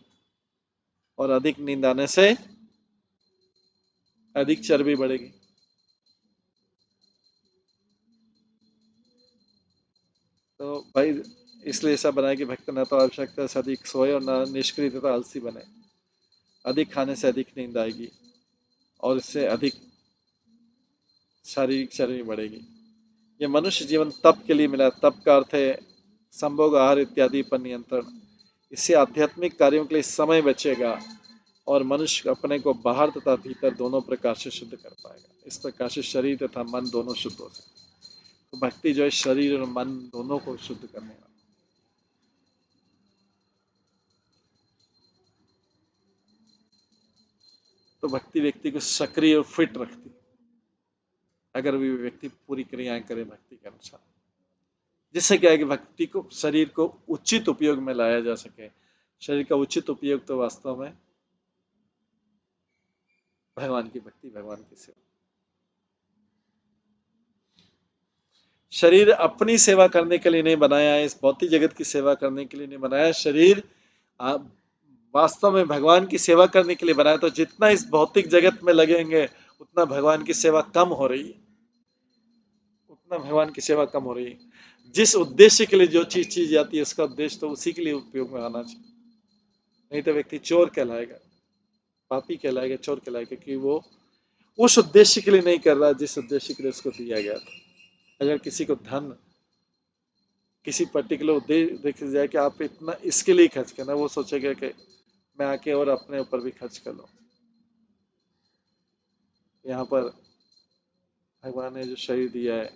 और अधिक नींद आने से अधिक चर्बी बढ़ेगी। तो भाई इसलिए ऐसा बनाए कि भक्त न तो आवश्यकता से अधिक सोए और न निष्क्रिय तथा आलसी बने। अधिक खाने से अधिक नींद आएगी और इससे अधिक शारीरिक चर्बी बढ़ेगी। ये मनुष्य जीवन तप के लिए मिला। तप का अर्थ है संभोग, आहार इत्यादि पर नियंत्रण। इससे आध्यात्मिक कार्यों के लिए समय बचेगा और मनुष्य अपने को बाहर तथा भीतर दोनों प्रकार से शुद्ध कर पाएगा। इस प्रकार से शरीर तथा मन दोनों शुद्ध हो सकते। तो भक्ति जो है शरीर और मन दोनों को शुद्ध करने वाला। तो भक्ति व्यक्ति को सक्रिय और फिट रखती है, अगर भी व्यक्ति पूरी क्रियाएं करे भक्ति के अनुसार। जिससे क्या है कि भक्ति को शरीर को उचित उपयोग में लाया जा सके। शरीर का उचित उपयोग तो वास्तव में भगवान की भक्ति, भगवान की सेवा। शरीर अपनी सेवा करने के लिए नहीं बनाया है, इस भौतिक जगत की सेवा करने के लिए नहीं बनाया। शरीर वास्तव में भगवान की सेवा करने के लिए बनाया। तो जितना इस भौतिक जगत में लगेंगे उतना भगवान की सेवा कम हो रही है, उतना भगवान की सेवा कम हो रही है। जिस उद्देश्य के लिए जो चीज जाती है उसका उद्देश्य तो उसी के लिए उपयोग में आना चाहिए। नहीं तो व्यक्ति चोर कहलाएगा, पापी कहलाएगा, चोर कहलाएगा, क्योंकि वो उस उद्देश्य के लिए नहीं कर रहा जिस उद्देश्य के लिए उसको दिया गया था। अगर किसी को धन किसी पर्टिकुलर उद्देश्य देखा जाए कि आप इतना इसके लिए खर्च करना, वो सोचेगा कि मैं आके और अपने ऊपर भी खर्च कर लूं। यहाँ पर भगवान ने जो शरीर दिया है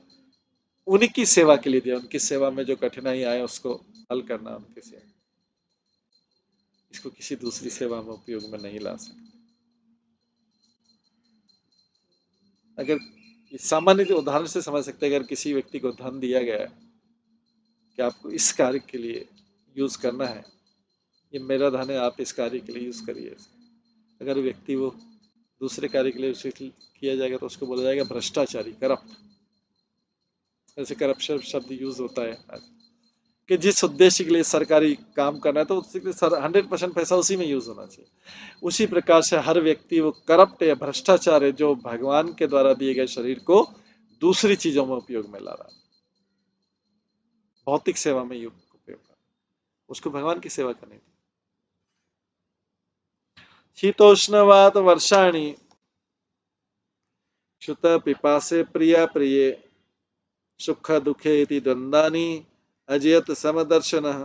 उन्हीं की सेवा के लिए दिया। उनकी सेवा में जो कठिनाई आए उसको हल करना उनकी सेवा। इसको किसी दूसरी सेवा में उपयोग में नहीं ला सकते। अगर सामान्य उदाहरण से समझ सकते हैं, अगर किसी व्यक्ति को धन दिया गया है कि आपको इस कार्य के लिए यूज करना है, ये मेरा धन है, आप इस कार्य के लिए यूज करिए। अगर व्यक्ति वो दूसरे कार्य के लिए उसे किया जाएगा तो उसको बोला जाएगा भ्रष्टाचारी, करप्ट। ऐसे करप्शन शब्द यूज होता है कि जिस उद्देश्य के लिए सरकारी काम करना है तो उसके लिए 100% पैसा उसी में यूज होना चाहिए। उसी प्रकार से हर व्यक्ति वो करप्ट या भ्रष्टाचार है जो भगवान के द्वारा दिए गए शरीर को दूसरी चीजों में उपयोग में ला रहा है, भौतिक सेवा में उपयोग कर रहा है। उसको भगवान की सेवा करनी थी। शीतोष्णवात वर्षाणी श्रुत पिपासे प्रिया प्रिये सुख दुखे इति द्वंद्वानि अजयत समदर्शनः।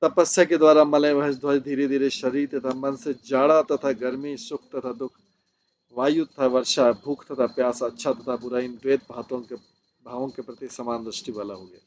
तपस्या के द्वारा मलय भय ध्वज धीरे धीरे शरीर तथा मन से जाड़ा तथा गर्मी, सुख तथा दुख, वायु तथा वर्षा, भूख तथा प्यास, अच्छा तथा बुरा, इन द्वैत भावों के प्रति समान दृष्टि वाला हो गया।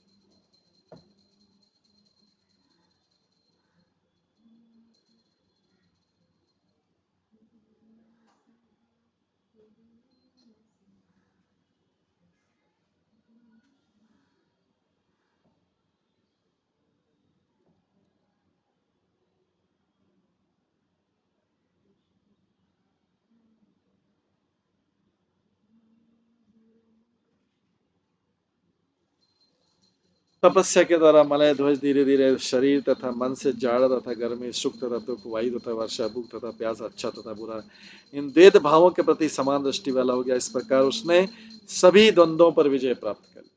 तपस्या के द्वारा मलय ध्वज धीरे धीरे शरीर तथा मन से जाड़ा तथा गर्मी, सुख तथा दुख, वायु तथा वर्षा, भूख तथा प्यास, अच्छा तथा बुरा, इन द्वैत भावों के प्रति समान दृष्टि वाला हो गया। इस प्रकार उसने सभी द्वंद्वों पर विजय प्राप्त कर ली।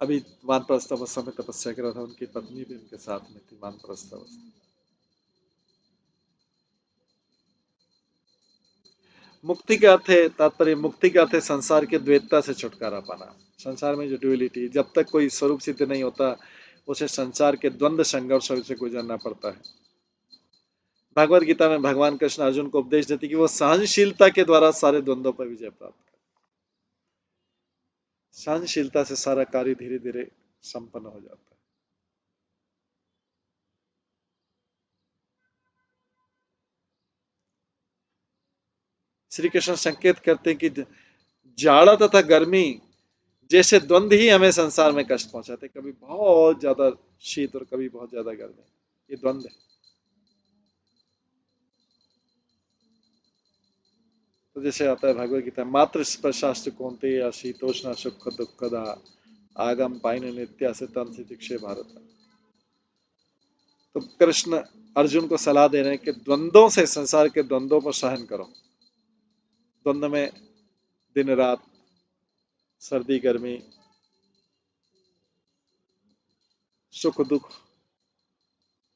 अभी वानप्रस्थ अवस्था में तपस्या कर रहा था, उनकी पत्नी भी उनके साथ में थी वानप्रस्थ अवस्था। मुक्ति का अर्थ है, तात्पर्य मुक्ति का अर्थ है संसार के द्वैतता से छुटकारा पाना। संसार में जो ड्युअलिटी, जब तक कोई स्वरूप सिद्ध नहीं होता उसे संसार के द्वंद्व संघर्ष से गुजरना पड़ता है। भगवत गीता में भगवान कृष्ण अर्जुन को उपदेश देते कि वो सहनशीलता के द्वारा सारे द्वंद्वों पर विजय प्राप्त करे। सहनशीलता से सारा कार्य धीरे धीरे संपन्न हो जाता है। श्री कृष्ण संकेत करते हैं कि जाड़ा तथा गर्मी जैसे द्वंद्व ही हमें संसार में कष्ट पहुंचाते, कभी बहुत ज्यादा शीत और कभी बहुत ज्यादा गर्मी, ये द्वंद्व है। तो जैसे आता है भगवत गीता, मात्र स्पर्शास्त्र कौन्तेय या शीतोष्ण सुख दुखदा आगम पाइन नित्या से तन से दीक्षे भारत। तो कृष्ण अर्जुन को सलाह दे रहे हैं कि द्वंद्वों से, संसार के द्वंद्वों पर सहन करो। द्वंद्व में दिन रात, सर्दी गर्मी, सुख दुख,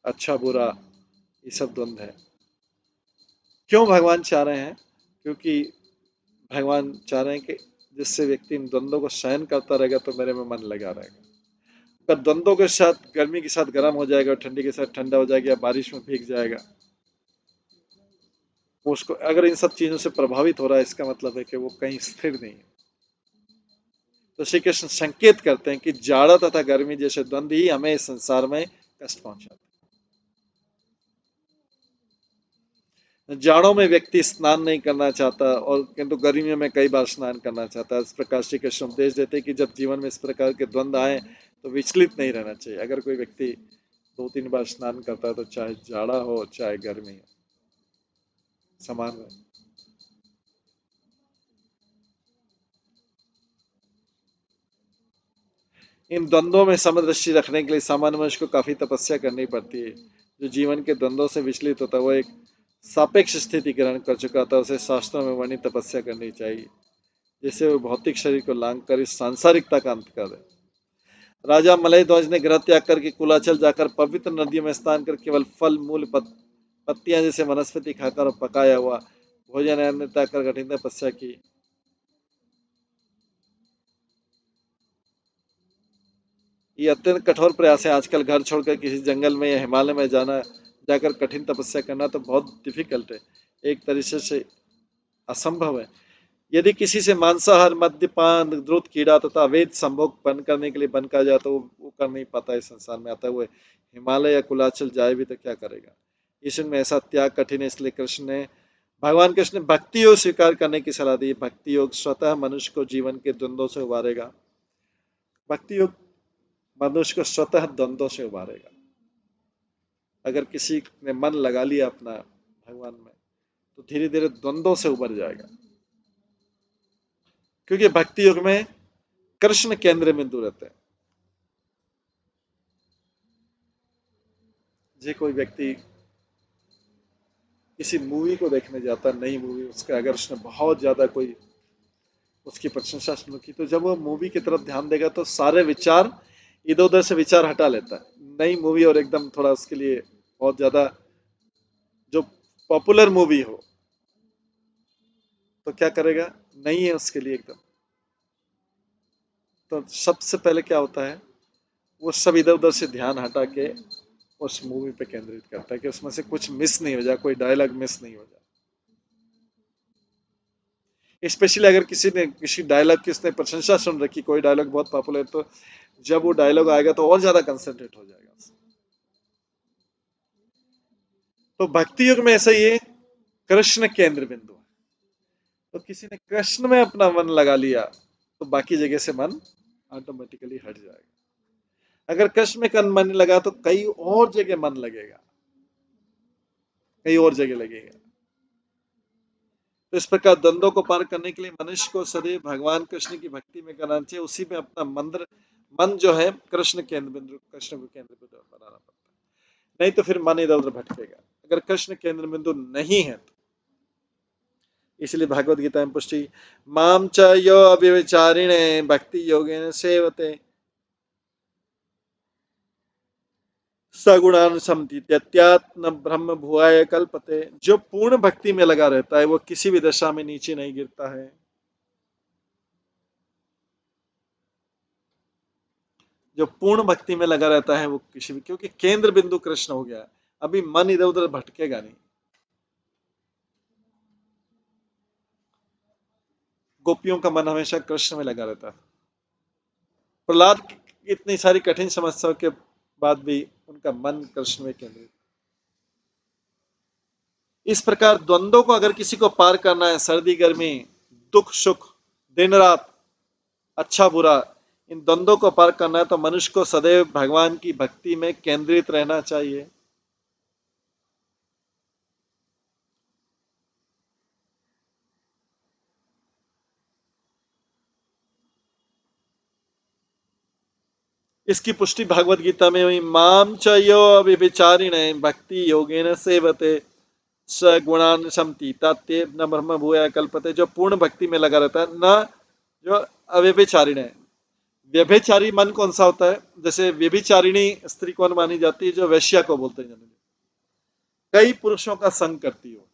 अच्छा बुरा, ये सब द्वंद्व है। क्यों भगवान चाह रहे हैं? क्योंकि भगवान चाह रहे हैं कि जिससे व्यक्ति इन द्वंद्वों को सहन करता रहेगा तो मेरे में मन लगा रहेगा। पर द्वंद्वों के साथ, गर्मी के साथ गर्म हो जाएगा, ठंडी के साथ ठंडा हो जाएगा, बारिश में भीग जाएगा, वो उसको अगर इन सब चीजों से प्रभावित हो रहा है, इसका मतलब है कि वो कहीं स्थिर नहीं है। तो श्री कृष्ण संकेत करते हैं कि जाड़ा तथा गर्मी जैसे द्वंद्व ही हमें इस संसार में कष्ट पहुंचाते हैं। जाड़ों में व्यक्ति स्नान नहीं करना चाहता और किंतु गर्मियों में कई बार स्नान करना चाहता है। इस प्रकार श्री कृष्ण उपदेश देते हैं कि जब जीवन में इस प्रकार के द्वंद्व आए तो विचलित नहीं रहना चाहिए। अगर कोई व्यक्ति 2-3 बार स्नान करता है तो चाहे जाड़ा हो चाहे गर्मी हो, समान है। इन द्वंद्वों में समदृष्टि रखने के लिए सामान्य मनुष्य को काफी तपस्या करनी पड़ती है। जो जीवन के द्वंद्वों से विचलित होता है वो एक सापेक्ष स्थिति ग्रहण कर चुका था, उसे शास्त्रों में वर्णित तपस्या करनी चाहिए, जिससे वो भौतिक शरीर को लांग कर इस सांसारिकता का अंत कर दे। राजा मलय ध्वज ने गृह त्याग करके कुलाचल जाकर पवित्र नदियों में स्नान कर केवल फल मूल पत्तियां जैसे वनस्पति खाकर और पकाया हुआ भोजन अन्न त्याग कर कठिन तपस्या की। ये अत्यंत कठोर प्रयास है। आजकल घर छोड़कर किसी जंगल में या हिमालय में जाना, जाकर कठिन तपस्या करना तो बहुत डिफिकल्ट है, एक तरीके से असंभव है। यदि किसी से मांसाहार, मद्यपान, द्रुत कीड़ा तथा अवैध संभोग बंद करने के लिए बंद कहा जाए तो वो कर नहीं पाता है। संसार में आता हुए हिमालय या कुलाचल जाए भी तो क्या करेगा। ईश्वर में ऐसा त्याग कठिन है, इसलिए कृष्ण ने, भगवान कृष्ण ने भक्ति योग स्वीकार करने की सलाह दी। भक्ति योग स्वतः मनुष्य को जीवन के द्वंद्वों से उबारेगा। भक्ति योग मनुष्य को स्वतः द्वंद्वों से उबारेगा। अगर किसी ने मन लगा लिया अपना भगवान में तो धीरे धीरे द्वंद्वों से उबर जाएगा, क्योंकि भक्ति योग में कृष्ण केंद्र बिंदु रहते हैं। जे कोई व्यक्ति किसी मूवी को देखने जाता है, नई मूवी, उसके अगर उसने बहुत ज्यादा कोई उसकी प्रशंसा सुनी की, तो जब वो मूवी की तरफ ध्यान देगा तो सारे विचार इधर उधर से विचार हटा लेता है। नई मूवी और एकदम थोड़ा उसके लिए बहुत ज्यादा जो पॉपुलर मूवी हो तो क्या करेगा, नहीं है उसके लिए एकदम, तो सबसे पहले क्या होता है, वो सब इधर उधर से ध्यान हटा के उस मूवी पे केंद्रित करता है कि उसमें से कुछ मिस नहीं हो जाए, कोई डायलॉग मिस नहीं हो जाए। स्पेशली अगर किसी ने किसी डायलॉग की उसने प्रशंसा सुन रखी, कोई डायलॉग बहुत पॉपुलर, तो जब वो डायलॉग आएगा तो और ज्यादा कंसंट्रेट हो जाएगा। तो भक्ति युग में ऐसा ही है, कृष्ण केंद्र बिंदु है। तो किसी ने कृष्ण में अपना मन लगा लिया तो बाकी जगह से मन ऑटोमेटिकली हट जाएगा। अगर कृष्ण में मन लगा तो कई और जगह मन लगेगा, कई और जगह लगेगा। तो इस प्रकार द्वंद्वों को पार करने के लिए मनुष्य को सदैव भगवान कृष्ण की भक्ति में करना चाहिए। उसी में अपना मंत्र, मन जो है कृष्ण केंद्र बिंदु, कृष्ण को केंद्र बिंदु बनाना पड़ता है, नहीं तो फिर मन इधर उधर भटकेगा अगर कृष्ण केंद्र बिंदु नहीं है तो। इसलिए भागवत गीता में पुष्टि, माम च यो अव्यभिचारिणे भक्ति योगेन सेवते सगुणान समतीत्यात् न ब्रह्म भुआय कल्पते। जो पूर्ण भक्ति में लगा रहता है वो किसी भी दशा में नीचे नहीं गिरता है। जो पूर्ण भक्ति में लगा रहता है वो किसी भी, क्योंकि केंद्र बिंदु कृष्ण हो गया है, अभी मन इधर उधर भटकेगा नहीं। गोपियों का मन हमेशा कृष्ण में लगा रहता है। प्रहलाद की इतनी सारी कठिन समस्याओं के बाद भी उनका मन कृष्ण में केंद्रित। इस प्रकार द्वंद्वों को अगर किसी को पार करना है, सर्दी गर्मी, दुख सुख, दिन रात, अच्छा बुरा, इन द्वंद्वों को पार करना है तो मनुष्य को सदैव भगवान की भक्ति में केंद्रित रहना चाहिए। इसकी पुष्टि भागवत गीता में हुई। माम च यो अव्यभिचारिणे भक्ति योगेन सेवते स गुणान समतीता ते न ब्रह्म भूया कल्पते। जो पूर्ण भक्ति में लगा रहता है, न जो अव्यभिचारिण है। व्यभिचारी मन कौन सा होता है? जैसे व्यभिचारिणी स्त्री कौन मानी जाती है? जो वैश्या को बोलते हैं, कई पुरुषों का संग करती हो,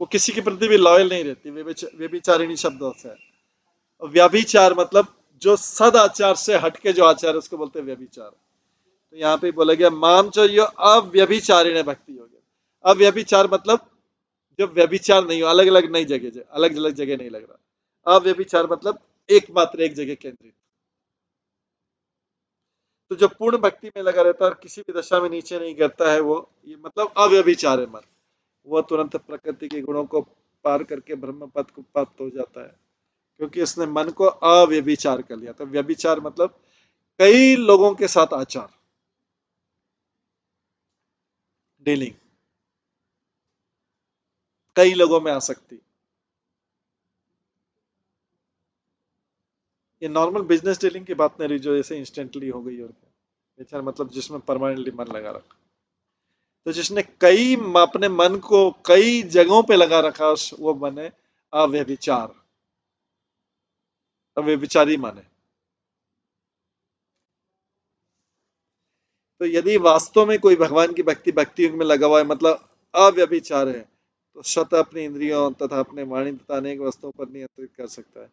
वो किसी के प्रति भी लॉयल नहीं रहती, व्यभिचारिणी शब्द से है। व्यभिचार मतलब जो सदाचार से हटके जो आचार है उसको बोलते हैं व्यभिचार। तो यहाँ पे बोला गया माम जो अव्यभिचारिणी भक्ति हो गया। अव्यभिचार मतलब जो व्यभिचार नहीं हो, अलग अलग नहीं जगह, अलग अलग जगह नहीं लग रहा। अव्यभिचार मतलब एकमात्र एक जगह केंद्रित। तो जो पूर्ण भक्ति में लगा रहता है और किसी भी दशा में नीचे नहीं गिरता है, वो ये मतलब अव्यभिचार है मन। वह तुरंत प्रकृति के गुणों को पार करके ब्रह्म पद को प्राप्त हो जाता है, क्योंकि उसने मन को अव्यभिचार कर लिया। तो व्यभिचार मतलब कई लोगों के साथ आचार, डीलिंग, कई लोगों में आसक्ति। ये नॉर्मल बिजनेस डीलिंग की बात नहीं रही जो जैसे इंस्टेंटली हो गई, और व्यभिचार मतलब जिसमें परमानेंटली मन लगा रखा। तो जिसने कई अपने मन को कई जगहों पे लगा रखा, वो मन है अव्यभिचार, अव्यभिचारी मन है। तो यदि वास्तव में कोई भगवान की भक्ति युग में लगा हुआ है, मतलब अव्यभिचार है, तो स्वतः अपनी इंद्रियों तथा अपने वाणी तथा अनेक वस्तुओं पर नियंत्रित कर सकता है।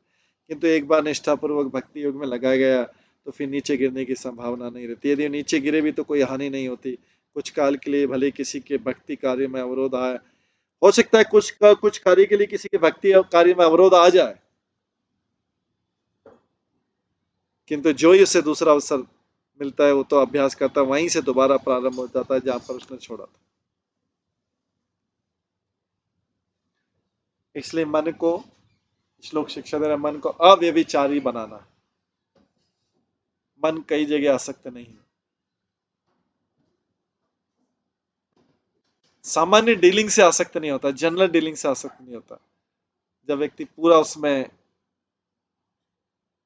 किंतु एक बार निष्ठापूर्वक भक्ति योग में लगा गया तो फिर नीचे गिरने की संभावना नहीं रहती। यदि नीचे गिरे भी तो कोई हानि नहीं होती। कुछ काल के लिए भले किसी के भक्ति कार्य में अवरोध आए, हो सकता है कुछ कार्य के लिए किसी के भक्ति कार्य में अवरोध आ जाए, किंतु जो ही उसे दूसरा अवसर मिलता है वो तो अभ्यास करता है, वहीं से दोबारा प्रारंभ हो जाता है जहां पर उसने छोड़ा था। इसलिए मन को, श्लोक शिक्षा दे रहा, मन को अव्यभिचारी बनाना। मन कई जगह आसक्त नहीं है। सामान्य डीलिंग से आसक्त नहीं होता, जनरल डीलिंग से आसक्त नहीं होता। जब व्यक्ति पूरा उसमें,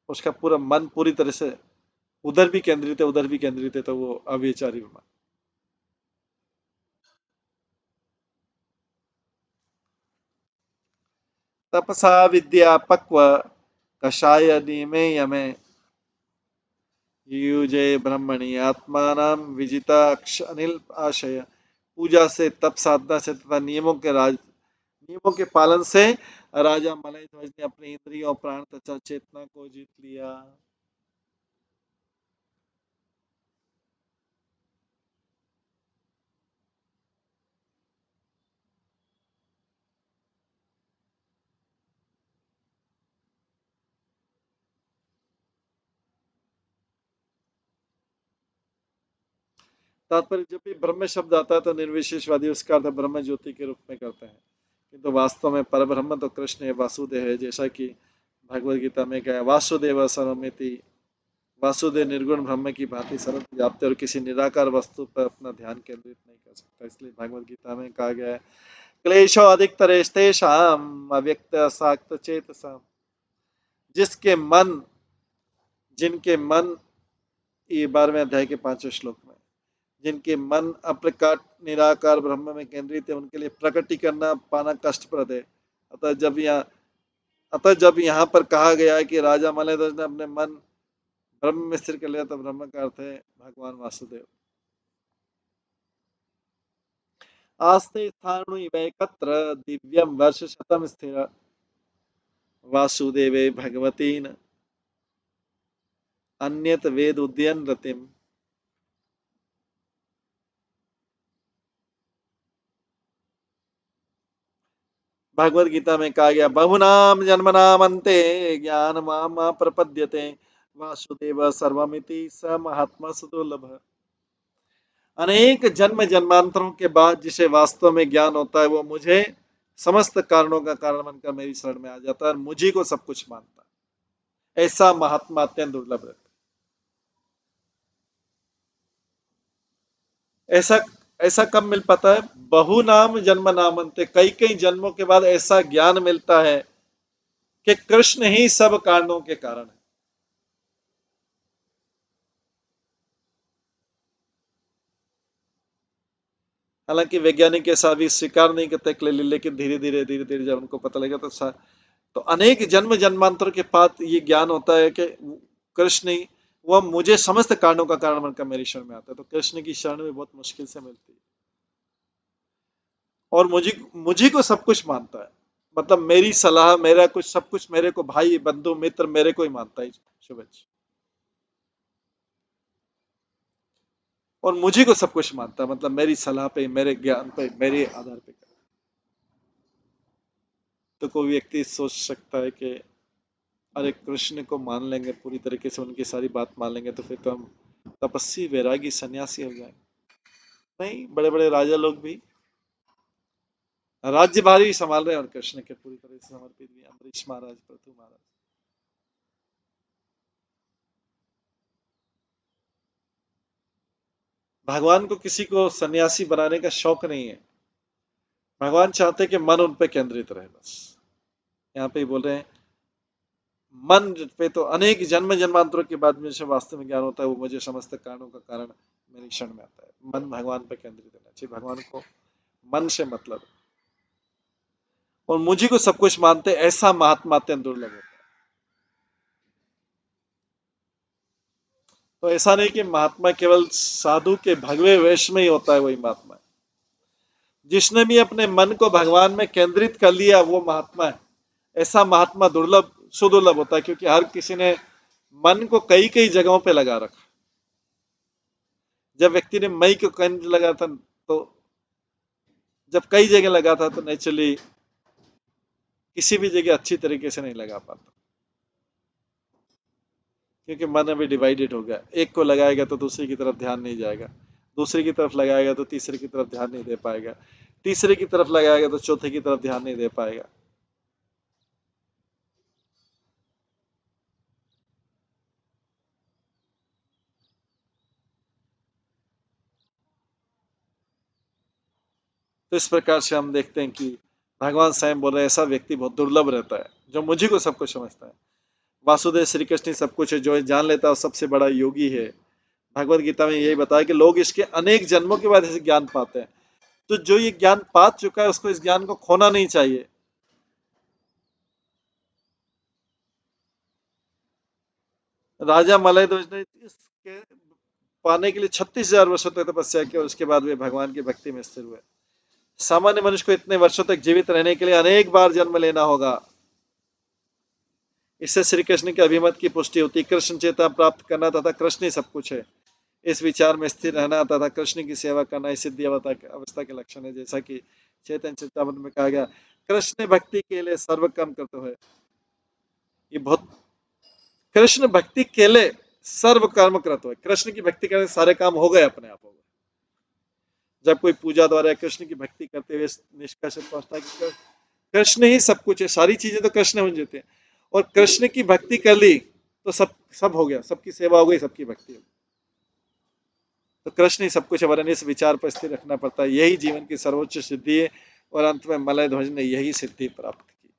उसका पूरा मन पूरी तरह से उधर भी केंद्रित है उधर भी केंद्रित है, तो वो अव्यभिचारी मन। तपसा विद्या पक्व कषाय नियमे यमे युजे ब्रह्मणि आत्मानाम विजिता अनिल आशय। पूजा से, तप साधना से तथा नियमों के पालन से राजा मलय ध्वज ने अपनी इंद्रियों, प्राण तथा चेतना को जीत लिया। तात्पर्य, जब भी ब्रह्म शब्द आता है तो निर्विशेषवादी उसका अर्थ ब्रह्म ज्योति के रूप में करते हैं, किंतु वास्तव में परब्रह्म तो कृष्ण है, वासुदेव है। जैसा कि भगवद गीता में कहा, वासुदेव सर्वमिति। वासुदेव निर्गुण ब्रह्म की भांति सर्वत्र व्याप्त और किसी निराकार वस्तु पर अपना ध्यान केंद्रित नहीं कर सकता। इसलिए भगवद गीता में कहा गया है, क्लेशो अधिकतरेस्तेषाम् अव्यक्त असाक्त चेतसाम्। जिसके मन, जिनके मन, ये 12वें अध्याय के 5वें श्लोक में, जिनके मन अप्रकट निराकार ब्रह्म में केंद्रित है, उनके लिए प्रकटी करना पाना कष्टप्रद है। अतः जब यहाँ पर कहा गया है कि राजा मलयध्वज ने अपने मन ब्रह्म में स्थिर कर लिया तो ब्रह्म का अर्थ है भगवान वासुदेव। आस्ते स्थाणु इवैकत्र दिव्यम वर्ष शतम स्थिर वासुदेवे भगवतीन अन्यत वेद उद्यन रतिम। भगवद गीता में कहा गया बहुनाम जन्मनाम अन्ते ज्ञान माम प्रपद्यते वासुदेव सर्वमिति स महात्मा सुदुर्लभ। अनेक जन्म जन्मांतरों के बाद जिसे वास्तव में ज्ञान होता है वो मुझे समस्त कारणों का कारण बनकर मेरी शरण में आ जाता है और मुझी को सब कुछ मानता है। ऐसा महात्मा अत्यंत दुर्लभ रहता है। ऐसा ऐसा कब मिल पाता है? बहु नाम जन्म नामंते, कई कई जन्मों के बाद ऐसा ज्ञान मिलता है कि कृष्ण ही सब कारणों के कारण है। हालांकि वैज्ञानिक ऐसा अभी स्वीकार नहीं करते क्लियरली, लेकिन धीरे धीरे जब उनको पता लगेगा तो अनेक जन्म जन्मांतर के बाद ये ज्ञान होता है कि कृष्ण ही वह मुझे समस्त कारणों का कारण बनकर मेरी शरण में आता है। तो कृष्ण की शरण भी बहुत मुश्किल से मिलती है और मुझे मुझी को सब कुछ मानता है। मतलब मेरी सलाह, मेरा कुछ सब कुछ मेरे को, भाई बंधु मित्र मेरे को ही मानता है शुभेच, और मुझी को सब कुछ मानता है, मतलब मेरी सलाह पे, मेरे ज्ञान पे, मेरे आधार पे। तो कोई व्यक्ति सोच सकता है कि अरे कृष्ण को मान लेंगे पूरी तरीके से, उनकी सारी बात मान लेंगे तो फिर तो हम तपस्वी वैरागी सन्यासी हो जाएंगे। नहीं, बड़े बड़े राजा लोग भी राज्य भारी संभाल रहे हैं और कृष्ण के पूरी तरह से समर्पित भी। अम्बरीश महाराज, पृथु महाराज। भगवान को किसी को सन्यासी बनाने का शौक नहीं है। भगवान चाहते कि मन उन पे केंद्रित रहे बस। यहाँ पे ही बोल रहे हैं मन पे तो अनेक जन्म जन्मांतरों के बाद मुझे वास्तव में ज्ञान होता है, वो मुझे समस्त कारणों का कारण मेरी क्षण में आता है। मन भगवान पे केंद्रित रहना चाहिए, भगवान को मन से मतलब, और मुझी को सब कुछ मानते, ऐसा महात्मा अत्यंत दुर्लभ होता है। तो ऐसा नहीं कि महात्मा केवल साधु के भगवे वेश में ही होता है, वही महात्मा है। जिसने भी अपने मन को भगवान में केंद्रित कर लिया वो महात्मा है। ऐसा महात्मा दुर्लभ, सुदुर्लभ होता है, क्योंकि हर किसी ने मन को कई कई जगहों पे लगा रखा। जब व्यक्ति ने मई को केंद्र लगा था, तो जब कई जगह लगा था तो नेचुरली किसी भी जगह अच्छी तरीके से नहीं लगा पाता, क्योंकि मन अभी डिवाइडेड हो गया। एक को लगाएगा तो दूसरी की तरफ ध्यान नहीं जाएगा, दूसरे की तरफ लगाएगा तो तीसरे की तरफ ध्यान नहीं दे पाएगा, तीसरे की तरफ लगाएगा तो चौथे की तरफ ध्यान नहीं दे पाएगा। तो इस प्रकार से हम देखते हैं कि भगवान स्वयं बोल रहे हैं ऐसा व्यक्ति बहुत दुर्लभ रहता है जो मुझी को सब कुछ समझता है। वासुदेव श्री कृष्ण सब कुछ है, जो जान लेता है वो सबसे बड़ा योगी है। भगवत गीता में यही बताया कि लोग इसके अनेक जन्मों के बाद इसे ज्ञान पाते हैं। तो जो ये ज्ञान पा चुका है उसको इस ज्ञान को खोना नहीं चाहिए। राजा मलय ध्वज ने इसके पाने के लिए 36,000 वर्षों तक तपस्या की और उसके बाद वे भगवान की भक्ति में स्थिर हुए। सामान्य मनुष्य को इतने वर्षों तक जीवित रहने के लिए अनेक बार जन्म लेना होगा। इससे श्री कृष्ण के अभिमत की पुष्टि होती। कृष्ण चेतना प्राप्त करना तथा कृष्ण ही सब कुछ है, इस विचार में स्थिर रहना तथा कृष्ण की सेवा करना इस सिद्धि अवस्था के लक्षण है। जैसा कि चैतन्य चेतावनी में कहा गया, कृष्ण भक्ति के लिए सर्व काम करते हुए, ये बहुत, कृष्ण भक्ति के लिए सर्व कर्म करत हो, कृष्ण की भक्ति करने सारे काम हो गए, अपने आप हो गए। जब कोई पूजा द्वारा कृष्ण की भक्ति करते हुए निष्कर्ष पहुंचता है कि कृष्ण ही सब कुछ है, सारी चीजें तो कृष्ण हो जाते हैं, और कृष्ण की भक्ति कर ली तो सब सब हो गया, सबकी सेवा हो गई, सबकी भक्ति हो गई। तो कृष्ण ही सब कुछ है, वरन इस विचार पर स्थिर रखना पड़ता है। यही जीवन की सर्वोच्च सिद्धि है, और अंत में मलय ध्वज ने यही सिद्धि प्राप्त की।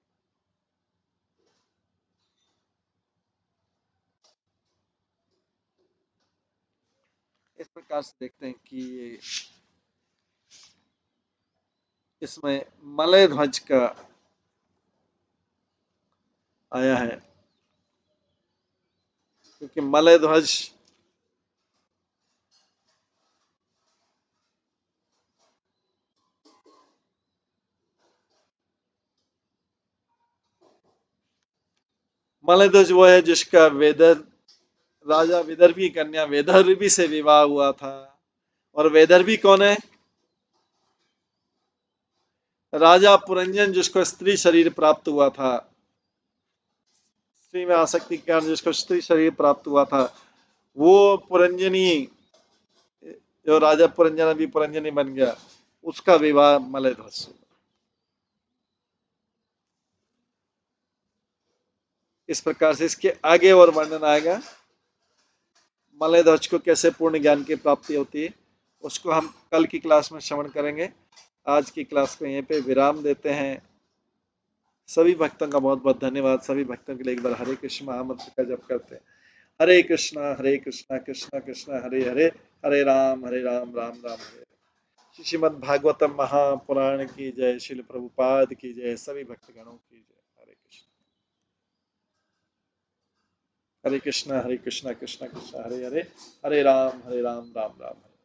इस प्रकार से देखते हैं कि इसमें मलय ध्वज का आया है क्योंकि मलय ध्वज मलय ध्वज वो है जिसका राजा विदर्भी कन्या वैदर्भी से विवाह हुआ था। और वैदर्भी कौन है? राजा पुरंजन, जिसको स्त्री शरीर प्राप्त हुआ था, स्त्री में आसक्ति के कारण जिसको स्त्री शरीर प्राप्त हुआ था, वो पुरंजनी, जो राजा पुरंजन अभी पुरंजनी बन गया, उसका विवाह मलय ध्वज से। इस प्रकार से इसके आगे और वर्णन आएगा। मलय ध्वज को कैसे पूर्ण ज्ञान की प्राप्ति होती है उसको हम कल की क्लास में श्रवण करेंगे। आज की क्लास को यहीं पे विराम देते हैं। सभी भक्तों का बहुत बहुत धन्यवाद। सभी भक्तों के लिए एक बार हरे कृष्ण महामंत्र का जप करते हैं। हरे कृष्णा कृष्णा कृष्णा हरे हरे, हरे राम राम राम हरे। श्रीमद् भागवतम महापुराण की जय। श्रील प्रभुपाद की जय। सभी भक्तगणों की जय। हरे कृष्ण। हरे कृष्णा कृष्णा कृष्णा हरे हरे, हरे राम राम राम हरे।